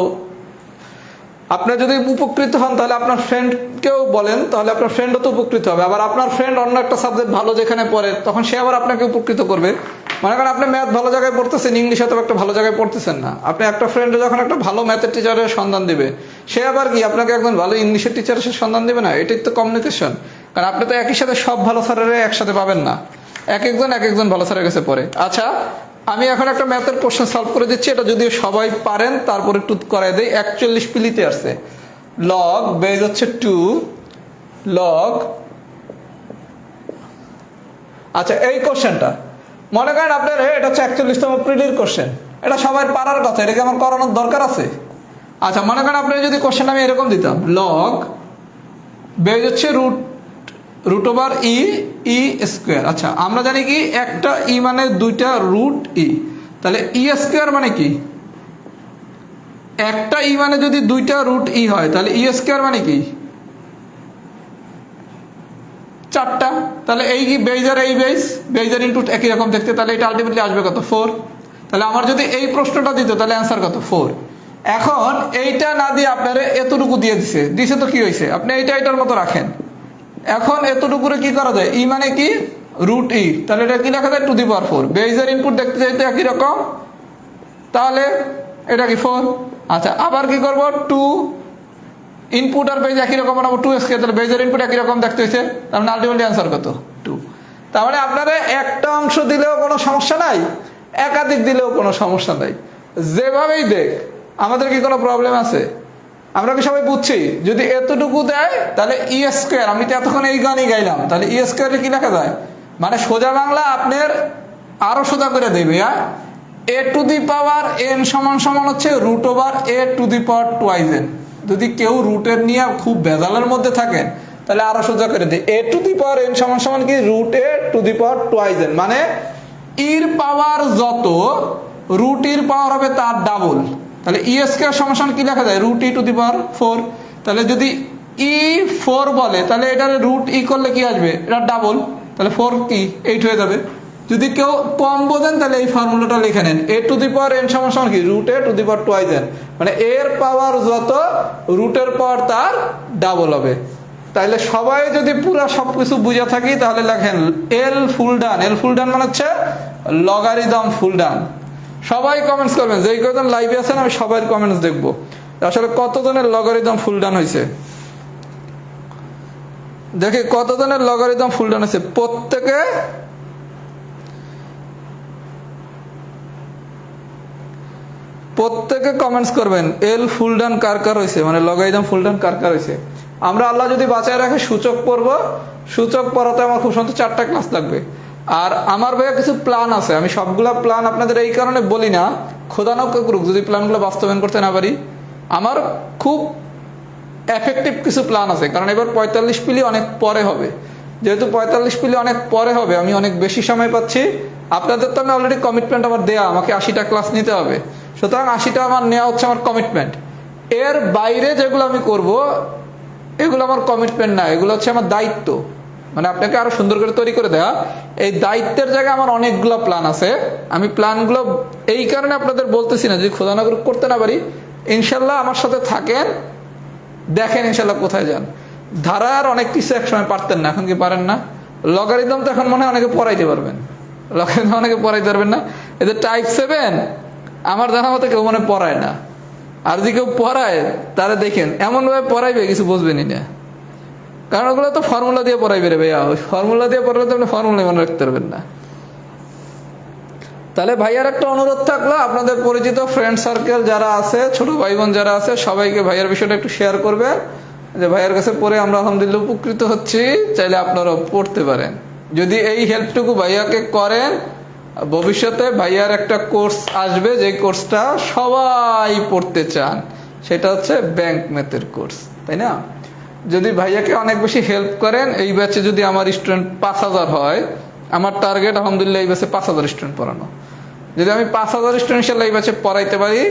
আপনি যদি উপকৃত হন তাহলে আপনার ফ্রেন্ডকেও বলেন, তাহলে আপনার ফ্রেন্ডও তো উপকৃত হবে। আবার আপনার ফ্রেন্ড অন্য একটা সাবজেক্ট ভালো যেখানে পড়ে, তখন সে আবার আপনাকে উপকৃত করবে। মনে করেন আপনি ম্যাথ ভালো জায়গায় পড়তেছেন, ইংলিশ হয়তো একটা ভালো জায়গায় পড়তেছেন না, আপনি একটা ফ্রেন্ডে যখন একটা ভালো ম্যাথের টিচারের সন্ধান দিবে, সে আবার কি আপনাকে একজন ভালো ইংলিশের টিচারের সন্ধান দেবে না? এটাই তো কমিউনিকেশন। কারণ আপনি তো একই সাথে সব ভালো স্যারেরা একসাথে পাবেন না, এক একজন ভালো স্যারের কাছে পড়ে। আচ্ছা আমি এখন একটা ম্যাথের কোশ্চেন সলভ করে দিচ্ছি, এটা যদিও সবাই পারেন, তারপর একটু করাই দেয়। 41 পিলিতে আসছে, লগ বেজ হচ্ছে 2 লগ। আচ্ছা এই কোশ্চেনটা মনে করেন আপনার এটা হচ্ছে 41তম প্রিলির কোশ্চেন, এটা সবাই পারার কথা, এটাকে আমার করানোর দরকার আছে? আচ্ছা মনে করেন আপনি যদি কোশ্চেন আমি এরকম দিতাম, লগ বেজ হচ্ছে রুট ওভার ই স্কোয়ার। আচ্ছা আমরা জানি কি একটা ই মানে 2টা রুট ই, তাহলে ই স্কোয়ার মানে কি, একটা ই মানে যদি 2টা রুট ই হয় তাহলে ই স্কোয়ার মানে কি? 4টা। তাহলে এই কি বেজ আর এই বেজের ইনটু একই রকম দেখতে, তাহলে এটা আলটিমেটলি আসবে কত 4। তাহলে আমার যদি এই প্রশ্নটা দিত তাহলে অ্যান্সার কত 4। এখন এইটা না দিয়ে আপনারা এতটুকু দিয়ে দিছে তো কি হয়েছে, আপনি এইটা এটার মতো রাখেন। এখন এতটুকুরে কি করা যায়, ই মানে কি রুট ই, তাহলে এটা কি লেখা যায় 2^4। বেজের ইনপুট দেখতে চাইতে একই রকম, তাহলে এটা কি 4। আচ্ছা আবার কি করব, 2 ইনপুট আর বেজ একই রকম বানাবো 2 তাহলে বেজের ইনপুট একই রকম দেখতে হয়েছে, তার মানে আলটিমেটলি অ্যান্সার কত 2। তার মানে আপনারা একটা অংশ দিলেও কোনো সমস্যা নাই, একাধিক দিলেও কোনো সমস্যা নাই, যেভাবেই দেখ আমাদের কি কোনো প্রবলেম আছে? আমরা কি সবাই বুঝছি? যদি এতটুকু দেয় তাহলে ই স্কোয়ার, আমি তো এতক্ষণ এই গানই গাইলাম, তাহলে ই স্কোয়ারে কি লেখা যায়, মানে সোজা বাংলা আপনার আরো সোজা করে দেবে, হ্যাঁ a to the power n সমান সমান হচ্ছে √a to the power twice n। যদি কেউ রুটের নিয়ে খুব বেজালের মধ্যে থাকেন তাহলে আরো সোজা করে দিই, a to the power n সমান সমান কি √a to the power twice n, মানে ইর পাওয়ার যত রুট ইর পাওয়ার হবে তার ডাবল। তাহলে ই স্কয়ার সমান কি লেখা যায় √e টু দি পাওয়ার 4। তাহলে যদি ই 4 বলে তাহলে এটার √e করলে কি আসবে, এটা ডাবল, তাহলে 4 কি 8 হয়ে যাবে। যদি কেউ কম বোঝেন তাহলে এই ফর্মুলাটা লিখে নেন, a to the power n সমান কি √a to the power twice n, মানে এর পাওয়ার যত রুটের পাওয়ার তার ডাবল হবে। তাইলে সবাই যদি পুরো সবকিছু বুঝে থাকি তাহলে লেখেন এল ফুল ডান মানে হচ্ছে লগারিদম ফুল ডান। সবাই কমেন্টস করবেন, যেই কজন লাইভে আছেন আমি সবার কমেন্টস দেখবো আসলে কতজনের লগারিদম ফুল ডান হয়েছে, দেখি কতজনের লগারিদম ফুল ডান হয়েছে। প্রত্যেকে কমেন্টস করবেন এল ফুল ডান কার কার হয়েছে, মানে লগারিদম ফুল ডান কার কার হয়েছে। আমরা আল্লাহ যদি বাঁচায় রাখে সূচক পড়বো, সূচক পড়াতে আমার খুব সুন্দর 4টা ক্লাস লাগবে। আর আমার ভাইয়া কিছু প্ল্যান আছে, আমি সবগুলা প্ল্যান আপনাদের এই কারণে বলি না, খোদা নৌকা করুক যদি প্ল্যানগুলো বাস্তবায়ন করতে না পারি। আমার খুব এফেক্টিভ কিছু প্ল্যান আছে, কারণ এবার 45 পিলি অনেক পরে হবে, যেহেতু 45 পিলি অনেক পরে হবে আমি অনেক বেশি সময় পাচ্ছি। আপনাদের তো আমি অলরেডি কমিটমেন্ট আমার দেয়া, আমাকে 80টা ক্লাস নিতে হবে, সুতরাং 80টা আমার নেওয়া হচ্ছে আমার কমিটমেন্ট। এর বাইরে যেগুলো আমি করব এগুলো আমার কমিটমেন্ট না, এগুলো হচ্ছে আমার দায়িত্ব, মানে আপনাকে আরো সুন্দর করে তৈরি করে দেওয়া। এই দায়িত্বের জায়গায় আমার অনেকগুলো প্ল্যান আছে, আমি প্ল্যানগুলো এই কারণে আপনাদের বলতেছি না, যদি খোদা না করতে না পারি ইনশাল্লাহ আমার সাথে থাকেন, দেখেন ইনশাল্লাহ কোথায় যান। ধারার অনেক কিছু একসময় পারতেন না, এখন কি পারেন না? লগারিদম তো এখন মনে হয় অনেকে পড়াইতে পারবেন, লগারিদম অনেকে পড়াইতে পারবেন না। এদের টাইপ 7 আমার জানা মতো কেউ মনে পড়ায় না, আর যদি কেউ পড়ায় তারা দেখেন এমন ভাবে পড়াইবে কিছু বুঝবেনই না, কারণ ওগুলো তো ফর্মুলা দিয়ে পড়াইবে রে ভাইয়া, ওই ফর্মুলা দিয়ে পড়ালে তো আপনি ফর্মুলা মনে রাখতে পারবেন না। তাহলে ভাইয়ার একটা অনুরোধ থাকলো, আপনাদের পরিচিত ফ্রেন্ড সার্কেল যারা আছে, ছোট ভাই বোন যারা আছে, সবাইকে ভাইয়ার বিষয়টা একটু শেয়ার করবেন, যে ভাইয়ার কাছে পড়ে আমরা আলহামদুলিল্লাহ উপকৃত হচ্ছি, চাইলে আপনারাও পড়তে পারেন। যদি এই হেল্পটুকু ভাইয়াকে করেন, ভবিষ্যতে ভাইয়ার একটা কোর্স আসবে, যে কোর্সটা সবাই পড়তে চান, সেটা হচ্ছে ব্যাংক ম্যাথের কোর্স, তাই না? যদি ভাইয়াকে অনেক বেশি হেল্প করেন, এই ব্যাচে যদি আমার স্টুডেন্ট 5000 হয়, আমার টার্গেট আলহামদুলিল্লাহ এই ব্যাচে 5000 স্টুডেন্ট পড়ানো। যদি আমি 5000 স্টুডেন্ট ইনশাল্লাহ এই ব্যাচে পড়াইতে পারি,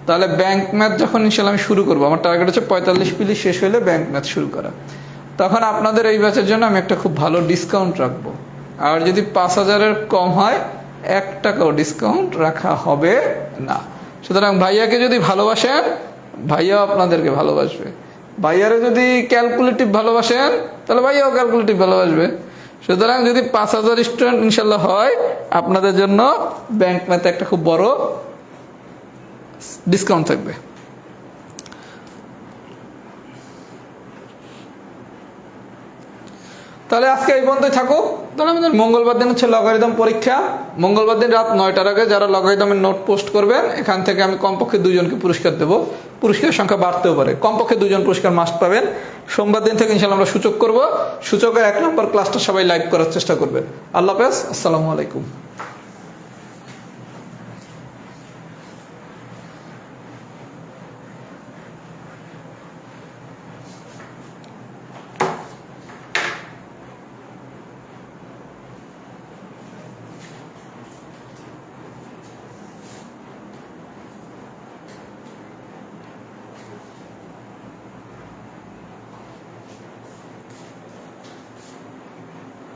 তাহলে ব্যাংক ম্যাথ যখন ইনশাল্লাহ আমি শুরু করবো, আমার টার্গেট হচ্ছে 45 পিলি শেষ হলে ব্যাংক ম্যাথ শুরু করা, তখন আপনাদের এই ব্যাচের জন্য আমি একটা খুব ভালো ডিসকাউন্ট রাখবো। আর যদি 5000-এর কম হয় 1 টাকাও ডিসকাউন্ট রাখা হবে না। সুতরাং ভাইয়াকে যদি ভালোবাসেন, ভাইয়াও আপনাদেরকে ভালোবাসবে। ভাইয়ারে যদি ক্যালকুলেটিভ ভালোবাসেন, তাহলে ভাইয়াও ক্যালকুলেটিভ ভালোবাসবে। সুতরাং যদি 5000 স্টুডেন্ট ইনশাল্লাহ হয়, আপনাদের জন্য ব্যাংক ম্যাথে একটা খুব বড় ডিসকাউন্ট থাকবে। তাহলে আজকে এই পর্যন্তই থাকুক। তাহলে আমাদের মঙ্গলবার দিন হচ্ছে লগারিদম পরীক্ষা, মঙ্গলবার দিন রাত 9টার আগে যারা লগারিদমের নোট পোস্ট করবেন, এখান থেকে আমি কমপক্ষে 2 জনকে পুরস্কার দেবো। পুরস্কারের সংখ্যা বাড়তেও পারে, কমপক্ষে 2 জন পুরস্কার মাস্ট পাবেন। সোমবার দিন থেকে ইনশাল্লাহ আমরা সূচক করব, সূচকের 1 নম্বর ক্লাসটা সবাই লাইভ করার চেষ্টা করবেন। আল্লাহ হাফেজ, আসসালামু আলাইকুম।